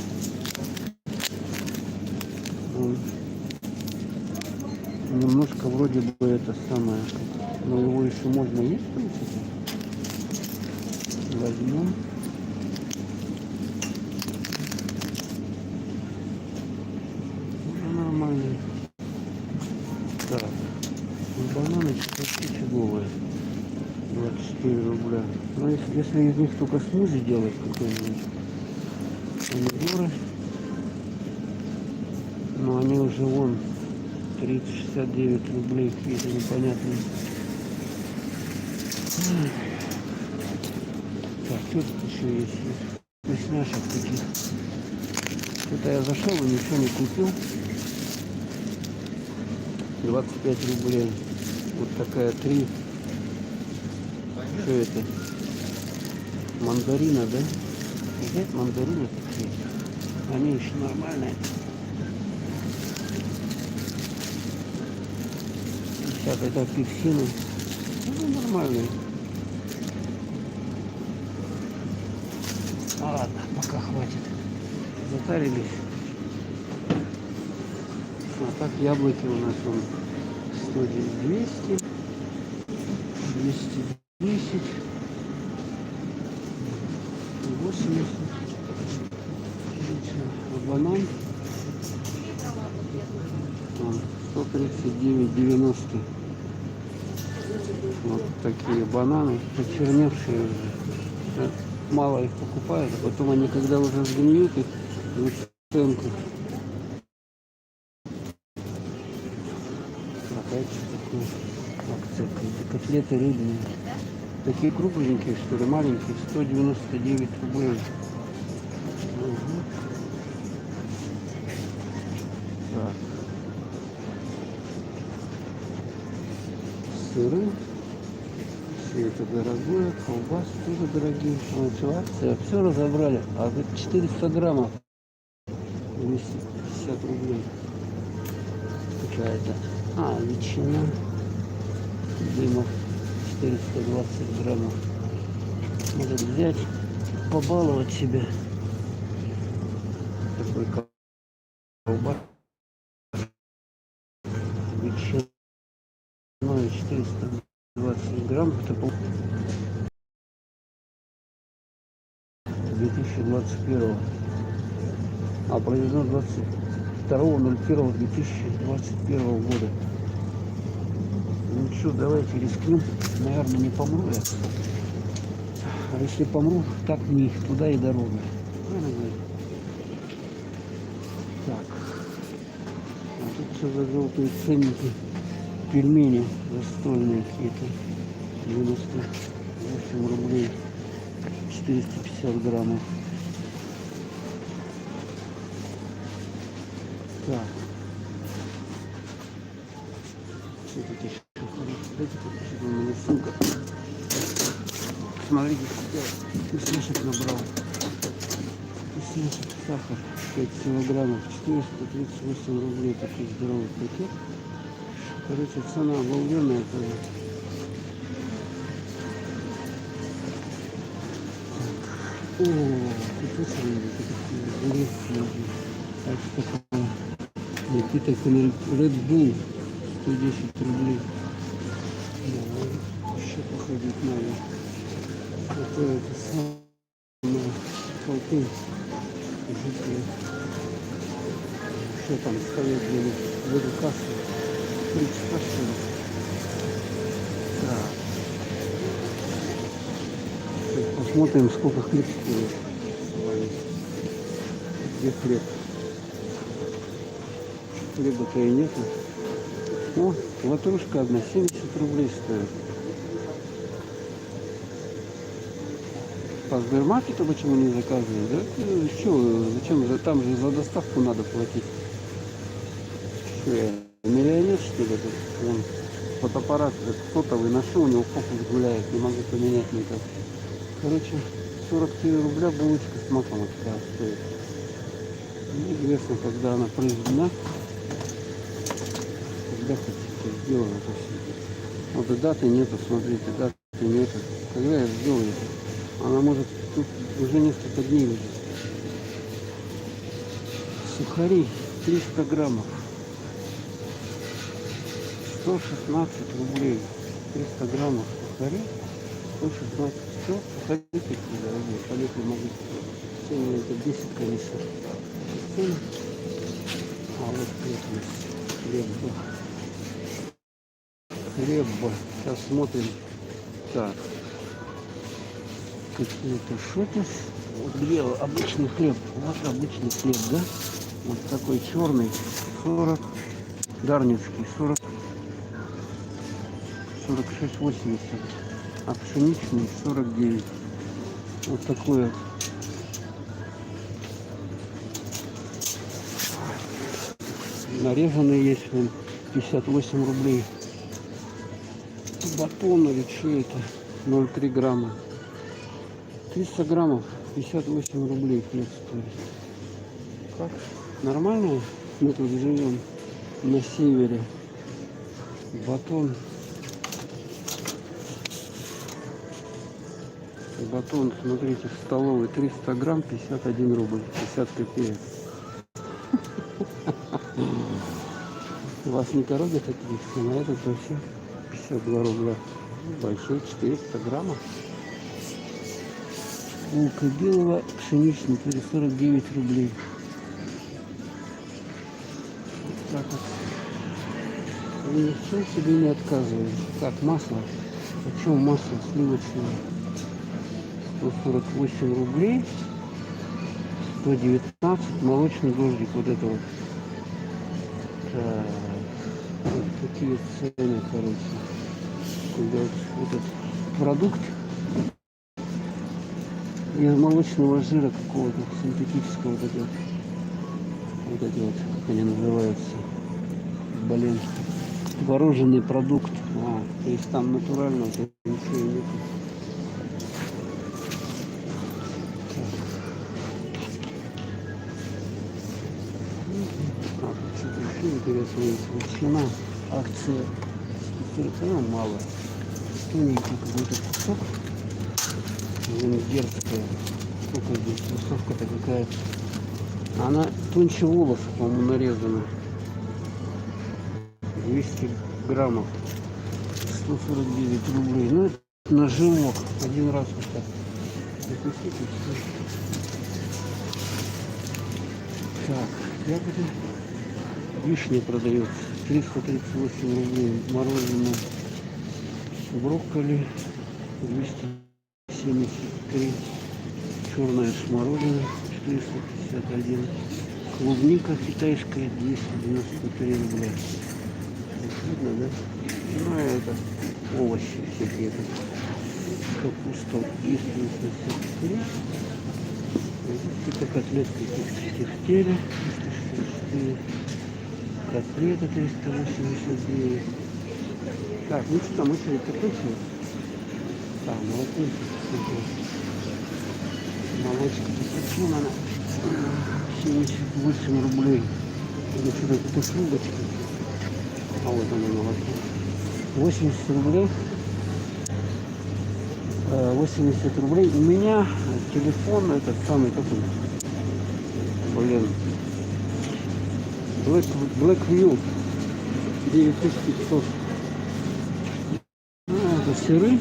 Немножко вроде бы это самое. Но его еще можно есть, в принципе. Возьмем. нормальные. Так, ну, бананы вообще фиговые. 24 рубля. Но если из них только смузи делать какой-нибудь, помидоры, но они уже вон 30-69 рублей какие-то непонятные. Так, что тут еще есть? Вкусняшек таких. Это я зашел и ничего не купил. 25 рублей. Вот такая 3. Что это? Мандарина, да? Взять мандарины такие. Они еще нормальные. 50 это апельсины. Ну, нормальные. А ладно, пока хватит. Затарились. А так яблоки у нас он 100, 200, 210, 80. А банан 139,90. Вот такие бананы, почерневшие уже. Мало их покупают, а потом они, когда уже сгниют, их в ценку. Опять такое акция, котлеты рыбные. Такие кругленькие, что ли, маленькие, 199 рублей. Угу. Так. Сыры. Все это дорогое, колбасы тоже дорогие. Вот что, акция, все разобрали. А за 400 граммов 250 рублей. Какая-то. А, ветчина. Дымов 420 граммов. Надо взять, побаловать себя. Такой колбас. Ветчина 420 грамм. Это 2021. А произведено 22.01.2021 года. Ну что, давайте рискнем. Наверное, не помру я. А если помру, так мне туда и дорога. Так. А тут все за желтые ценники. Пельмени застольные какие-то. 98 рублей. 450 граммов. Так. Что тут еще? Дайте покажите, у меня сумка. Смотрите, сколько вкусняшек набрал. Вкусняшек, сахар 5 килограммов, 438 рублей. Такой здоровый пакет. Короче, цена обалденная тоже. О, тут очень интересно. Так что такое? Напиток Red Bull 110 рублей. Еще походить надо. Это самое толпы жители. Что там стоит где-нибудь в эту кассу? 30 кассу. Так. Сейчас посмотрим, сколько хлеб стоит. Где хлеб? Хлеба-то и нету. О, ватрушка одна 70 рублей стоит. По Сбермаркету почему не заказывают? Да? Что, зачем? Там же за доставку надо платить. Что я, миллионер что ли? Тут? Вон, фотоаппарат сотовый ношу, у него фокус гуляет, не могу поменять никак. Короче, 44 рубля булочка с маком вот такая стоит. Неизвестно, когда она произведена. Когда хотите, сделано это все. Вот и даты нету, смотрите, даты нету. Когда я сделаю это? Она может тут уже несколько дней лежит. Сухари 300 граммов. 116 рублей. 300 граммов сухари. 116. Все, сухари такие дорогие. Полет не могу. Цены это 10, конечно. Цены. А вот Хлеб. Сейчас смотрим. Так. Какие-то шоты. Вот белый, обычный хлеб. Вот обычный хлеб, да? Вот такой черный. 40. Дарницкий 40. 46,80. А пшеничный 49. Вот такой вот. Нарезанный есть, вон, 58 рублей. Батон или что это? 0,3 грамма. 300 граммов, 58 рублей хлеб стоит. Как? Нормально? Мы тут живем на севере. Батон. Батон, смотрите, в столовой 300 грамм, 51 рубль, 50 копеек. Вас не коробят такие, а на этот вообще 52 рубля. Большой, 400 граммов. Булка белого, пшеничный, 49 рублей. Вот так вот. Ни в чем себе не отказываю. Так, масло. Почем масло сливочное? 148 рублей. 119. Молочный дождик. Вот это вот. Так. Вот такие цены, короче. Куда вот этот продукт из молочного жира какого-то синтетического, вот эти вот, как они называются, блин, творожный продукт. То есть там натурально ничего нет. Что-то еще интересное есть. Цена, акция, ну, мало. Тоненький какой-то кусок. Венгерская. Сколько здесь? Высовка-то какая-то. Она тоньше волоса, по-моему, нарезана. 200 граммов. 149 рублей. Ну, это на жилок. Один раз вот так. Закусить и все. Так, ягоды. Вишня продается. 338 рублей. Мороженое. Брокколи. 273. Черная смородина 451. Клубника китайская 293 рубля. Видно, да? Ну это овощи всякие. Капуста 263. Какие-то котлетки 304. 364. Котлета 389. Так, ну что там еще картофель? Так, молоко. Молочка почему она 78 рублей. Это что-то какая-то трубочка. А вот она молоко. 80 рублей. 80 рублей. У меня телефон этот самый такой. Блин. Blackview 9500. Это сыры.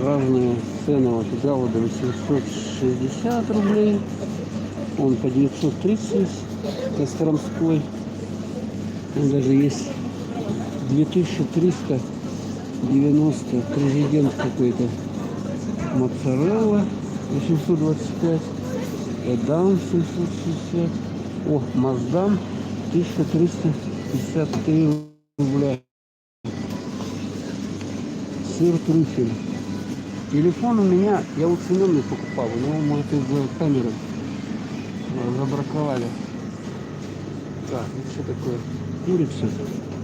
Разные цены. Вот галлада 860 рублей. Он по 930 костромской. Он даже есть 2390. Президент какой-то. Моцарелла 825. Эдам 760. О, Маздам 1353 рубля. Сыр трюфель. Телефон у меня, я уцененный покупал, у него, может, из-за камеры забраковали. Так, ну что такое? Курица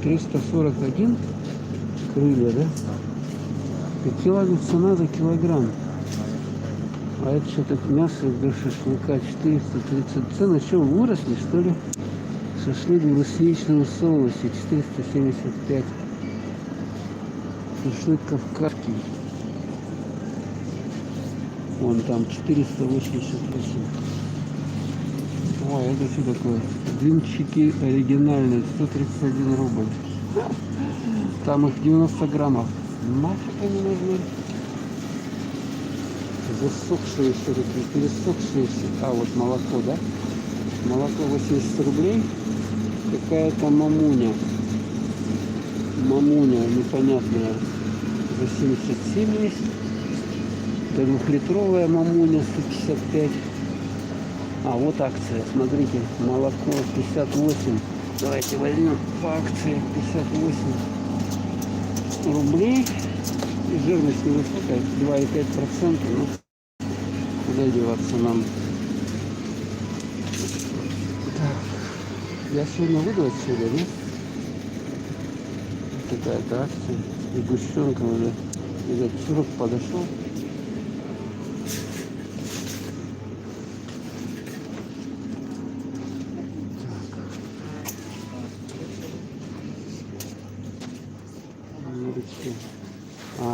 341 крылья, да? Цена за килограмм. А это что-то мясо для шашлыка 430. Цены что, выросли, что ли? Шашлык в брусничном соусе 475. Шашлык кавказский. Вон там 488. Ой, это что такое? Блинчики оригинальные, 131 рубль. Там их 90 граммов. Нафиг они нужны? Засохшие все такие, пересохшие все. А, вот молоко, да? Молоко 80 рублей. Какая-то мамуня. Мамуня непонятная. За 77 есть. Это двухлитровая мамуня 155. А вот акция. Смотрите. Молоко 58. Давайте возьмем по акции 58 рублей. И жирность невысокая, 2,5%. Ну, куда деваться нам? Так. Я сегодня выйду отсюда, да? Какая-то акция. И гущенка уже. Видать, срок подошел.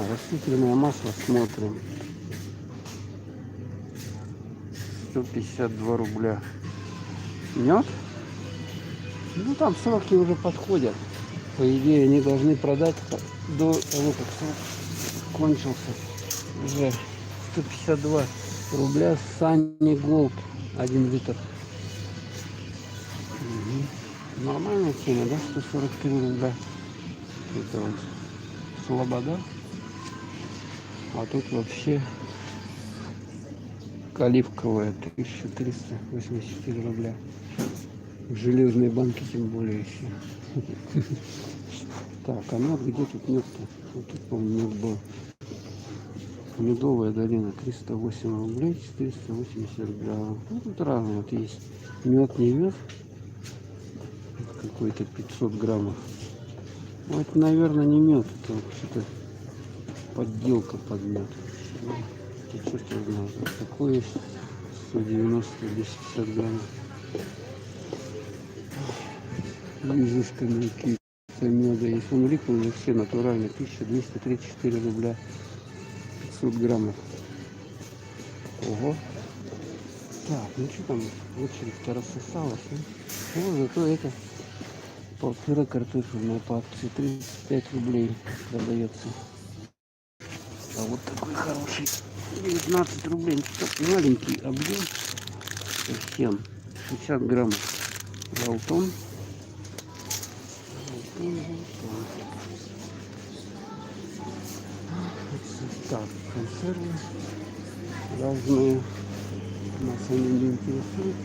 Растительное масло смотрим. 152 рубля. Мед? Ну там сроки уже подходят. По идее они должны продать до того, как срок кончился. Уже 152 рубля Sunny Gold 1 литр. Угу. Нормальная цена, да? 143 рубля. Это вот Слобода. А тут вообще оливковая 1384 рубля. В железной банке тем более еще. Так, а мед, где тут мед-то? Вот тут, по-моему, мед был. Медовая долина 308 рублей, 480 граммов. Ну, тут разные вот есть. Мед, не мед. Какой-то 500 граммов. Ну, это, наверное, не мед. Это вот что-то подделка под мед. Тут черт его знает. Вот такой есть 190-250 граммов. Изысканные какие-то меда. Если он липовый, все натуральные. 1234 рубля. 500 граммов. Ого. Так, ну что там, очередь-то рассосалась. Ну, зато это полтора картофельная по акции 35 рублей продается. А вот такой хороший 19 рублей. Так, маленький объем. Совсем 60 граммов. Болтон. Так, консервы разные. Нас они не интересуют.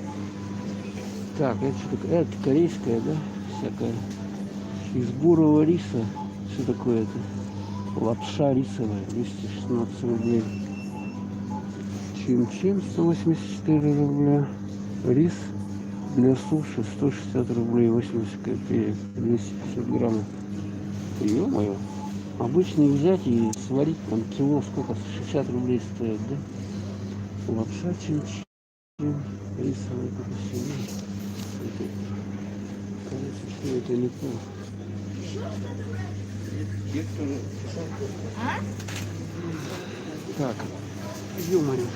Так, это корейская, да? Всякая. Из бурого риса. Что такое это? Лапша рисовая. 216 рублей. Чим-чим 184 рубля. Рис для суши 160 рублей 80 копеек. 250 граммов. Ё-моё. Обычный взять и сварить там кило сколько? 60 рублей стоит, да? Лапша чим-чим. Рисовая капустина. Кажется, что это не то. Так, ё-моё.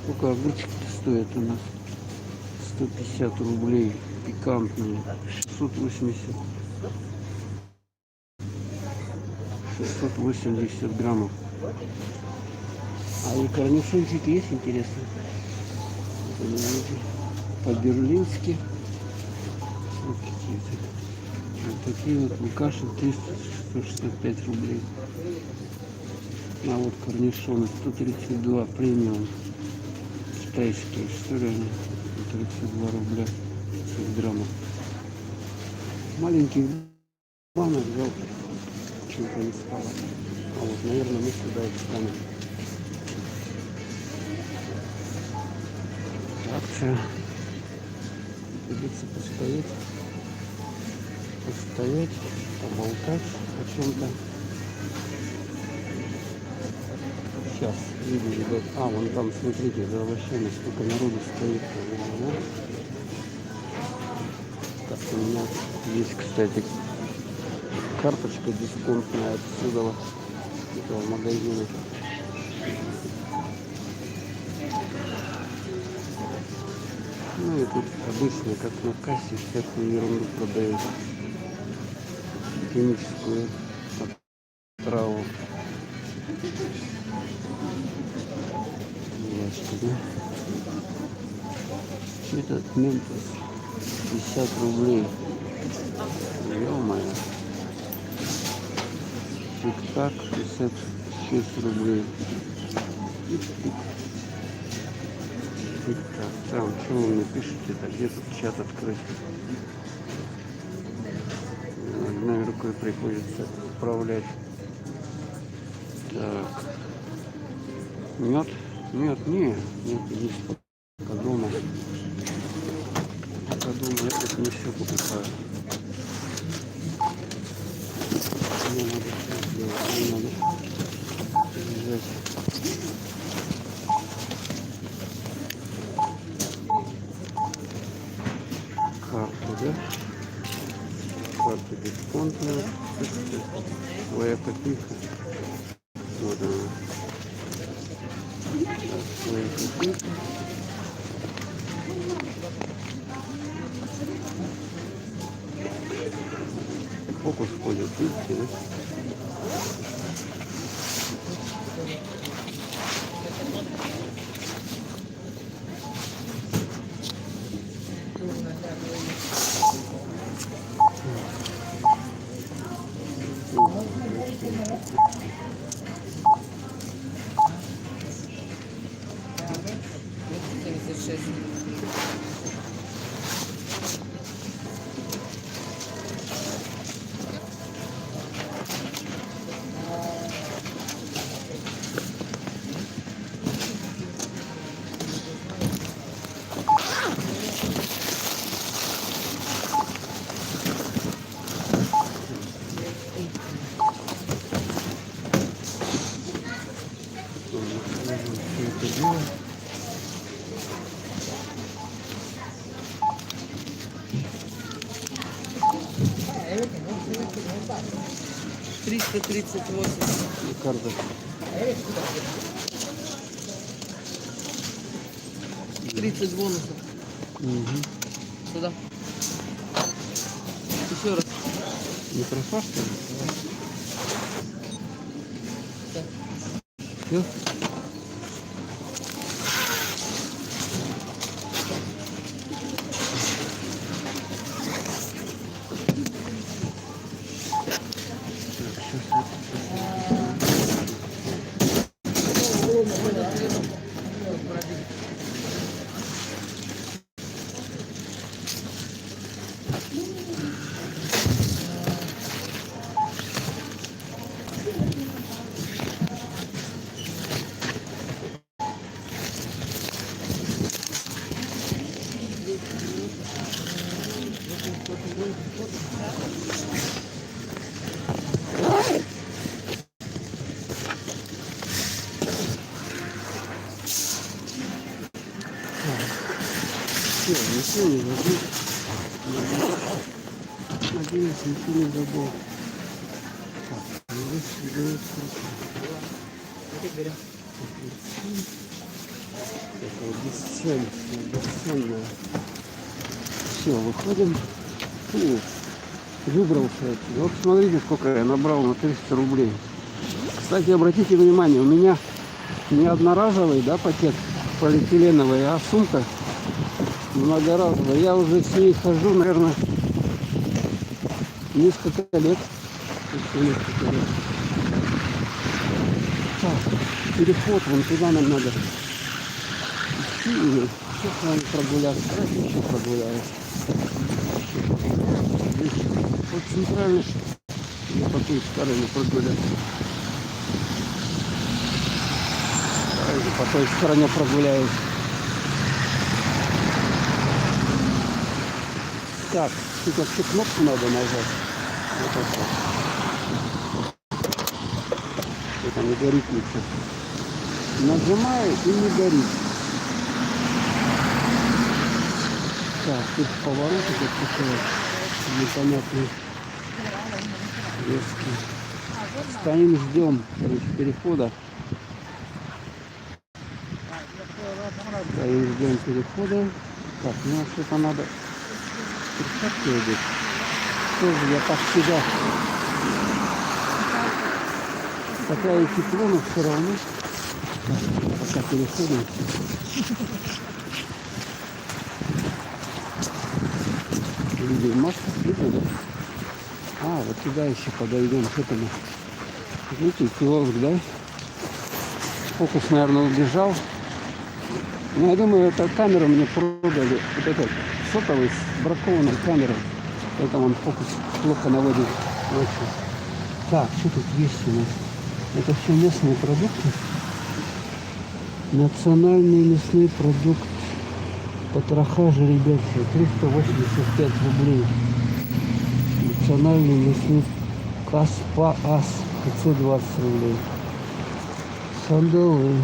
Сколько огурчики стоят у нас? 150 рублей. Пикантные. 680. 680 граммов. А и корнишончик есть, интересно? По-берлински. Вот какие-то. Вот такие вот лукаши 365 рублей. А вот корнишоны 132 премиум. Китайские, что ли они? 32 рубля 500 граммов. Маленький банок жалко. Чего-то не спало. А вот, наверное, мы сюда и встанем. Акция. Придется постоять, поболтать о чем-то. Сейчас видно, ребят. А, вон там, смотрите, за овощами сколько народу стоит. Да? Так, у меня есть, кстати, карточка дисконтная отсюда, этого магазина. Ну и тут обычно, как на кассе, всякую ерунду продают. Химическую траву. Ящики, да? Этот ментос 50 рублей. Ё-моё. Тик-так 56 рублей. Тик-тик. Тик-так. Там, что вы мне пишете-то? Где тут чат открыть? Одной рукой приходится отправлять. Так. Мед. Мед, не. Нет, есть пока дома. Пока дома я тут не все покупаю. Мне надо все сделать. Мне надо взять. Карту, да? Карту дисконтную. Своя копейка. Вот она. Так, своя копейка. Фокус ходит, видите, да? Это дело. 338. Карта. — 30 бонусов. Угу. Сюда. Еще раз. Microsoft? Да. Все? Все, ничего не забыл. Надеюсь, ничего не забыл. Так, здесь дает такая бесценная. Все, выходим. Фу, выбрался. Вот смотрите, сколько я набрал на 300 рублей. Кстати, обратите внимание, у меня не одноразовый, да, пакет полиэтиленовый, а сумка многоразовая. Я уже с ней хожу, наверное, несколько лет. Так, переход, вон туда нам надо идти. И сейчас с вами прогуляться. Давайте еще прогуляюсь. Здесь вот центрально, я по той стороне прогуляюсь. Давайте по той стороне прогуляюсь. Так, тут вообще кнопку надо нажать. Вот так. Это не горит ничего. Нажимаю и не горит. Так, тут повороты какие-то непонятные. Резкие. Стоим, ждем, короче, перехода. Стоим, ждем перехода. Так, ну что-то надо. Перчатки одеть. Тоже я так всегда. Хотя и тепло, но все равно. Так, пока переходим. Люди в масках видно, да? А, вот туда еще подойдем к этому. Видите, киоск, да? Фокус, наверное, убежал. Но я думаю, эту камеру мне продали. Вот этот сотовый с бракованной камерой. Поэтому он фокус плохо наводит ночью. Так, что тут есть у нас? Это все местные продукты. Национальный мясной продукт. Потроха жеребячая. 385 рублей. Национальный мясной Каспа-Ас. 520 рублей. Сандалы.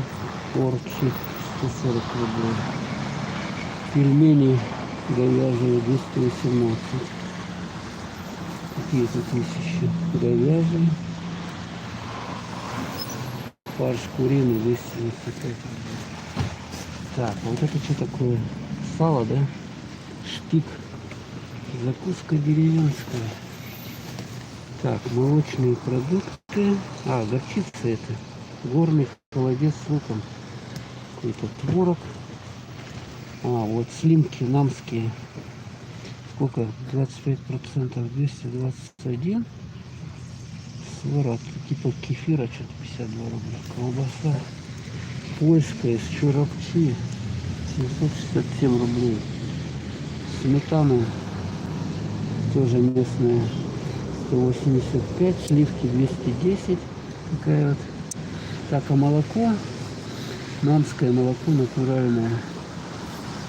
Порчи. 140 рублей. Пельмени говяжьи 218. Какие тут есть еще? Говяжьи. Фарш куриный 275. Так, вот это что такое? Сало, да? Шпик. Закуска деревенская. Так, молочные продукты. А, горчица это. Горный холодец с луком. Какой-то творог. А, вот сливки намские. Сколько? 25%. 221. Сыворотки. Типа кефира что-то 52 рубля. Колбаса польская с чурапчи 767 рублей. Сметана тоже местная 185. Сливки 210. Такая вот. Так, а молоко? Намское молоко натуральное.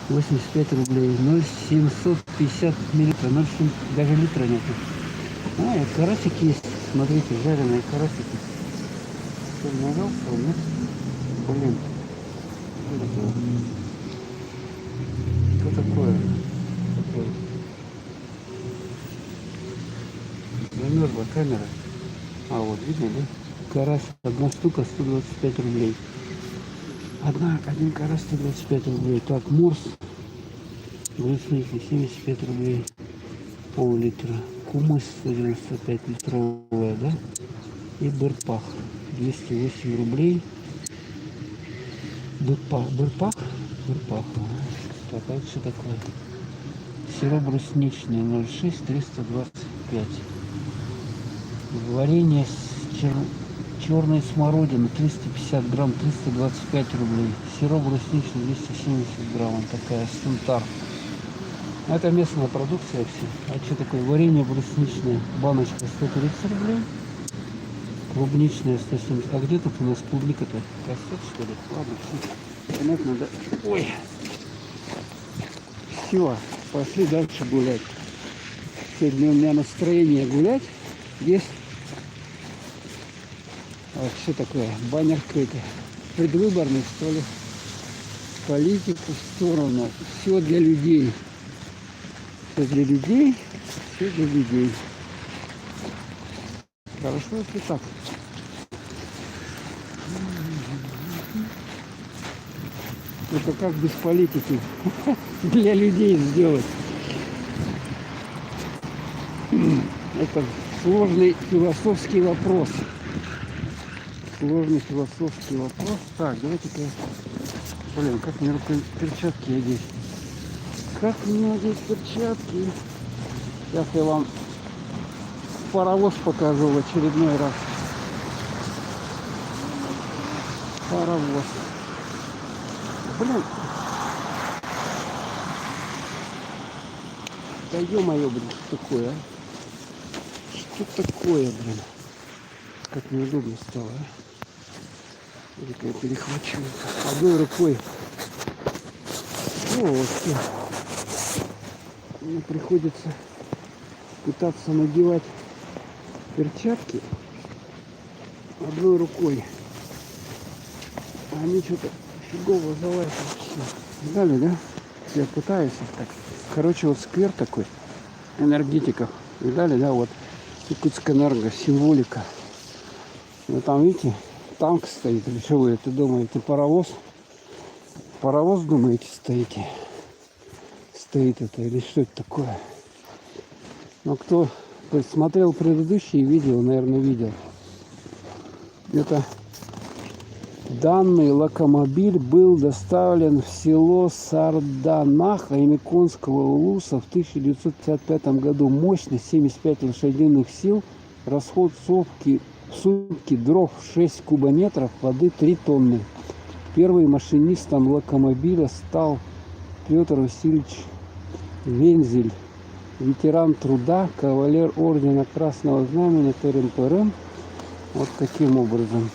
85 рублей. 0,750 миллилитров. 0,7, даже литра нету. А, и карасики есть. Смотрите, жареные карасики. Что, нажался, нет? Блин. Что такое? Замерзла камера. А, вот видно, да? Карась. Одна штука 125 рублей. Один карась 125 рублей. Так, морс. Брусники 75 рублей. Пол-литра. Кумыс 195 литровая, да? И бырпах 208 рублей. Бырпах. Так, а это что такое? Сироп брусничный 0,6 325. Варенье с черной смородины 350 грамм 325 рублей. Сироп брусничный 270 грамм. Он такая Стентар. Это местная продукция все. А что такое? Варенье брусничное. Баночка 130 рублей. Клубничная 170. А где тут у нас клубника-то? Растет, что ли? Ладно, все. Понятно, да? Ой. Все. Пошли дальше гулять. Сегодня у меня настроение гулять. Есть. А что такое? Баннер какой-то. Предвыборный, что ли? Политику в сторону. Все для людей. Все для людей, все для людей. Хорошо, если так. Это как без политики для людей сделать? Это сложный философский вопрос. Сложный философский вопрос. Так, давайте-ка... Блин, как мне перчатки одеть? Как мне одеть перчатки? Сейчас я вам паровоз покажу в очередной раз. Паровоз. Блин. Да ё-моё, блин, что такое, а? Что такое, блин? Как неудобно стало, а? Или-ка я перехвачу одной рукой. О, вот все. Мне приходится пытаться надевать перчатки одной рукой. Они что-то фигово залазят вообще. Дали, да? Я пытаюсь их так. Короче, вот сквер такой. Энергетиков. Видали, да? Вот Иркутскэнерго, символика. Ну там, видите, танк стоит. Или что вы это думаете? Паровоз? Паровоз, думаете, стоите? Стоит это или что это такое? Ну, кто смотрел предыдущие видео, наверное, видел. Это Данный локомобиль был доставлен в село Сарданах Аймеконского улуса в 1955 году. Мощность 75 лошадиных сил, расход в сутки дров 6 кубометров, воды 3 тонны. Первым машинистом локомобиля стал Петр Васильевич Вензель, ветеран труда, кавалер ордена Красного Знамени, ТРМ. Вот таким образом.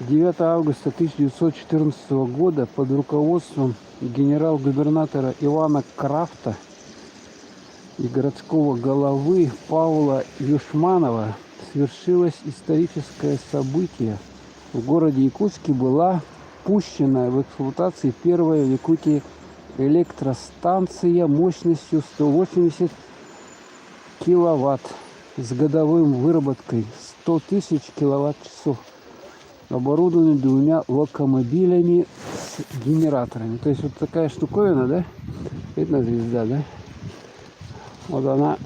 9 августа 1914 года под руководством генерал-губернатора Ивана Крафта и городского головы Павла Юшманова свершилось историческое событие. В городе Якутске была пущена в эксплуатацию первая в Якутии электростанция мощностью 180 киловатт с годовым выработкой 100 тысяч киловатт-часов, оборудованный 2 локомобилями с генераторами. То есть вот такая штуковина, да? Видно звезда, да? Вот она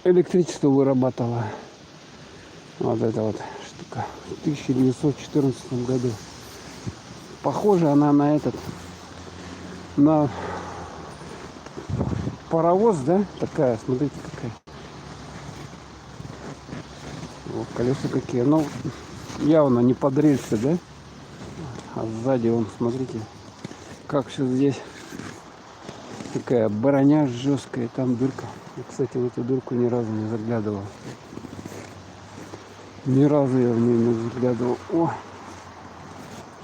электричество вырабатывала. Вот эта вот штука. В 1914 году. Похожа она на этот, на паровоз, да? Такая, смотрите, какая. Вот колеса какие. Ну, явно не под рельсы, да? А сзади, вон, смотрите, как все здесь. Такая броня жесткая, там дырка. Я, кстати, в эту дырку ни разу не заглядывал. Ни разу я в нее не заглядывал. О!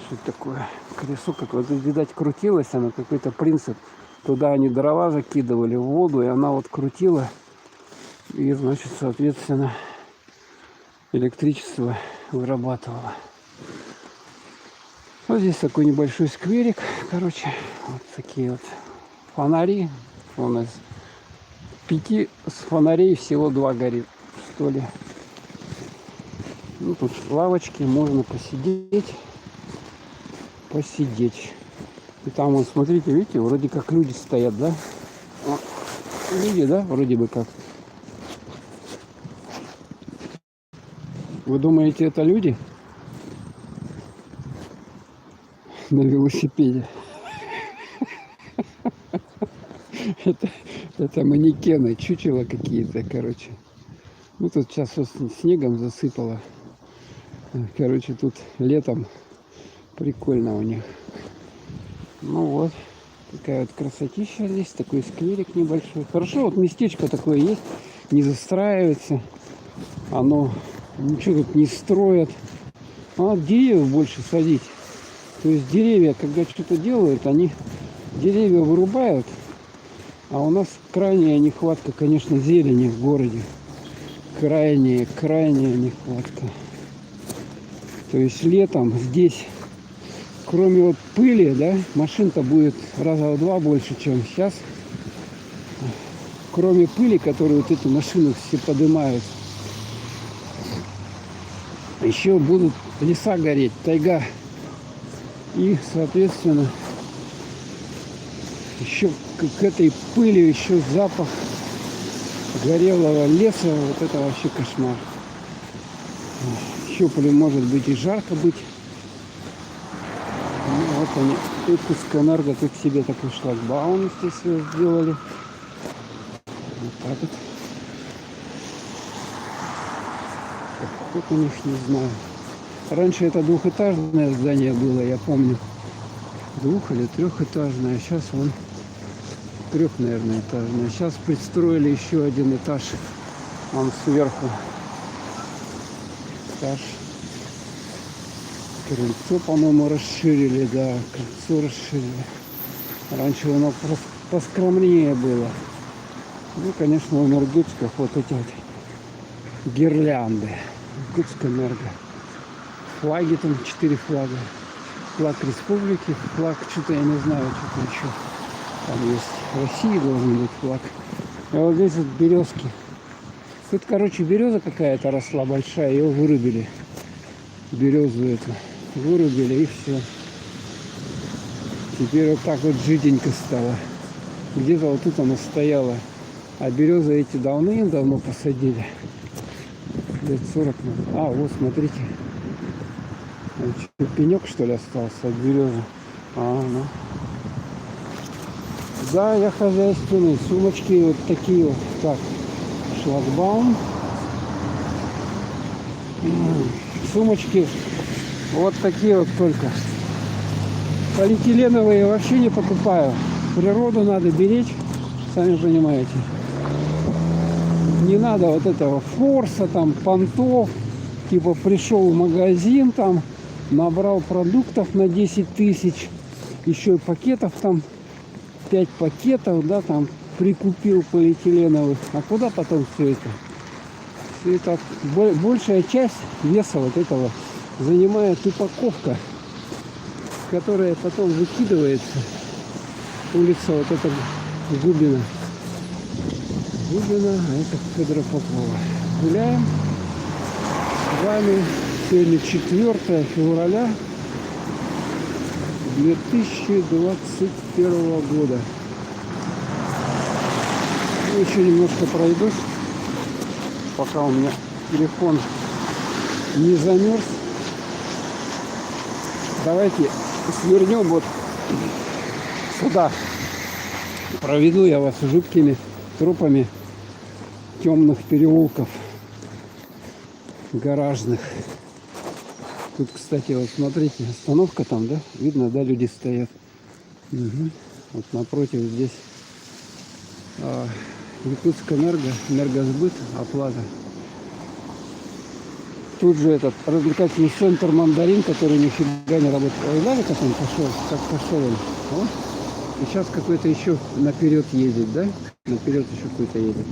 Что это такое? Колесо какое-то, видать, крутилось, оно какой-то принцип. Туда они дрова закидывали в воду, и она вот крутила. И, значит, соответственно, электричество вырабатывала. Вот здесь такой небольшой скверик. Короче, вот такие вот фонари. У нас 5 фонарей всего 2 горит, что ли. Ну, тут лавочки, можно посидеть. И там, вот, смотрите, видите, вроде как люди стоят, да? Вот. Люди, да, вроде бы как. Вы думаете, это люди? На велосипеде. Это манекены, чучела какие-то, короче. Ну, тут сейчас снегом засыпало. Короче, тут летом прикольно у них. Ну вот, такая вот красотища здесь, такой скверик небольшой. Хорошо, вот местечко такое есть, не застраивается. Оно ничего тут не строят. А деревьев больше садить. То есть деревья, когда что-то делают, они деревья вырубают. А у нас крайняя нехватка, конечно, зелени в городе. Крайняя нехватка. То есть летом здесь, кроме вот пыли, да, машин-то будет раза в 2 больше, чем сейчас. Кроме пыли, которую вот эти машины все поднимают, еще будут леса гореть, тайга. И, соответственно, еще к этой пыли еще запах горелого леса. Вот это вообще кошмар. Еще, может быть, и жарко быть. Ну, вот они, Якутскэнерго тут себе такой шлагбаум здесь сделали. Вот так вот. Как у них, не знаю. Раньше это двухэтажное здание было, я помню. 2- или 3-этажное. Сейчас он 3, наверное, этажное. Сейчас пристроили еще 1 этаж. Он сверху. Этаж. Крыльцо, по-моему, расширили, да. Крыльцо расширили. Раньше оно поскромнее было. Ну, конечно, у энергетиков вот эти вот гирлянды. Якутскэнерго. Флаги там 4 флага. Флаг республики, флаг, что-то я не знаю, что-то еще. Там есть России должен быть флаг. А вот здесь вот березки. Тут, короче, береза какая-то росла большая, ее вырубили. Березу эту вырубили, и все. Теперь вот так вот жиденько стало. Где-то вот тут она стояла. А березы эти давным-давно посадили. Лет 40 назад. А, вот смотрите. Пенек, что ли, остался от березы. Ну. Да, я хозяйственный. Сумочки вот такие вот. Так, шлагбаум. Сумочки вот такие вот только. Полиэтиленовые вообще не покупаю. Природу надо беречь, сами понимаете. Не надо вот этого форса, там, понтов. Типа пришел в магазин, там, набрал продуктов на 10 тысяч. Еще и пакетов там, 5 пакетов, да, там, прикупил полиэтиленовых. А куда потом все это? Все это, большая часть веса вот этого занимает упаковка, которая потом выкидывается. Улица вот эта Губина. Губина, а это Федора Попова. Гуляем с вами. Сегодня 4 февраля 2021 года. Еще немножко пройдусь, пока у меня телефон не замерз. Давайте свернем вот сюда. Проведу я вас жуткими тропами темных переулков гаражных. Тут, кстати, вот смотрите, остановка там, да? Видно, да, люди стоят. Угу. Вот напротив здесь Якутскэнерго, энергосбыт, оплата. Тут же этот развлекательный центр «Мандарин», который нифига не работает. Ой, да, как он пошел? Как пошел он? О? И сейчас какой-то еще наперед едет, да? Наперед еще какой-то едет.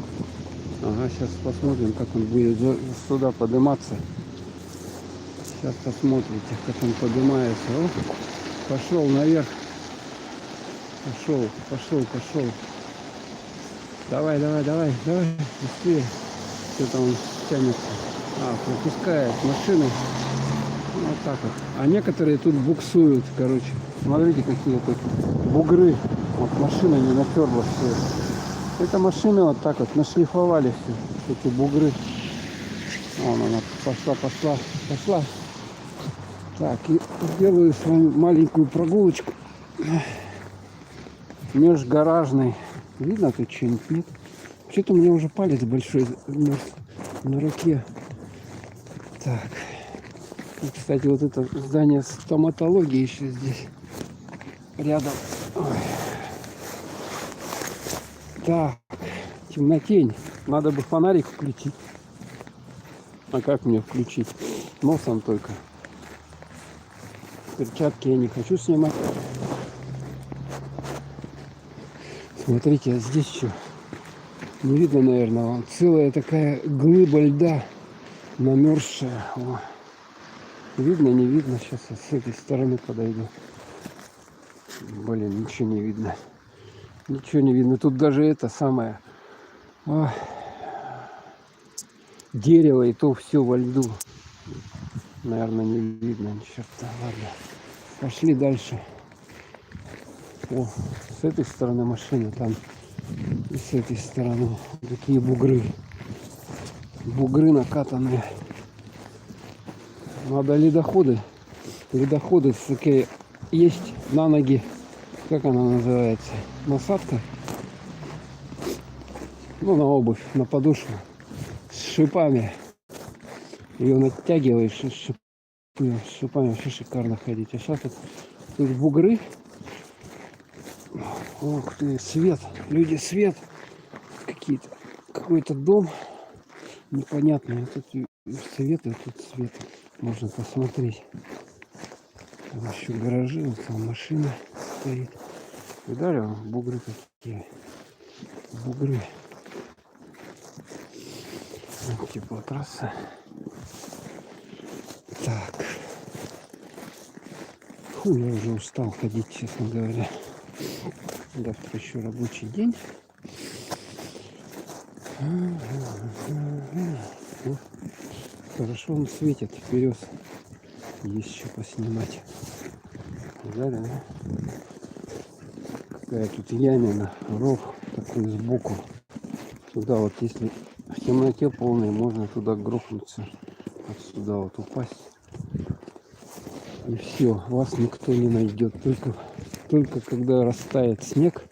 Ага, сейчас посмотрим, как он будет сюда подниматься. Сейчас посмотрите, как он поднимается. О, пошел наверх. Пошел. Давай, быстрее. Что-то он тянется. Пропускает машины. Вот так вот. А некоторые тут буксуют, короче. Смотрите, какие тут бугры. Вот машина не наперла все. Это машины вот так вот нашлифовали все. Эти бугры. Вон она пошла. Так, и сделаю с вами маленькую прогулочку. Межгаражный. Видно тут что-нибудь? Нет? Что-то у меня уже палец большой на руке. Так. И, кстати, вот это здание стоматологии еще здесь рядом. Ой. Так, темнотень. Надо бы фонарик включить. А как мне включить? Носом только. Перчатки я не хочу снимать. Смотрите, а здесь что? Не видно, наверное, вон целая такая глыба льда, намерзшая. О. Видно, не видно. Сейчас я с этой стороны подойду. Блин, ничего не видно. Тут даже это самое дерево, и то все во льду. Наверное, не видно ни черта. Ладно, пошли дальше. О, с этой стороны машина, там и с этой стороны такие бугры накатанные. Надо ледоходы такие есть на ноги. Как она называется? Насадка. Ну, на обувь, на подошву. С шипами. Ее натягиваешь, и с шипами вообще шикарно ходить. А сейчас тут бугры. Ух ты, свет. Люди, свет. Какой-то дом непонятный. Тут свет, и тут свет. Можно посмотреть. Там еще гаражи, вот там машина стоит. Видали, бугры какие. Бугры. Вот, типа трасса. Так. Фу, я уже устал ходить, честно говоря. Завтра еще рабочий день. Хорошо он светит, берез. Есть еще поснимать. Видали, да? Какая тут ямина, ров такой сбоку. Туда вот, если в темноте полной, можно туда грохнуться. Вот сюда вот упасть. И все, вас никто не найдет. Только когда растает снег,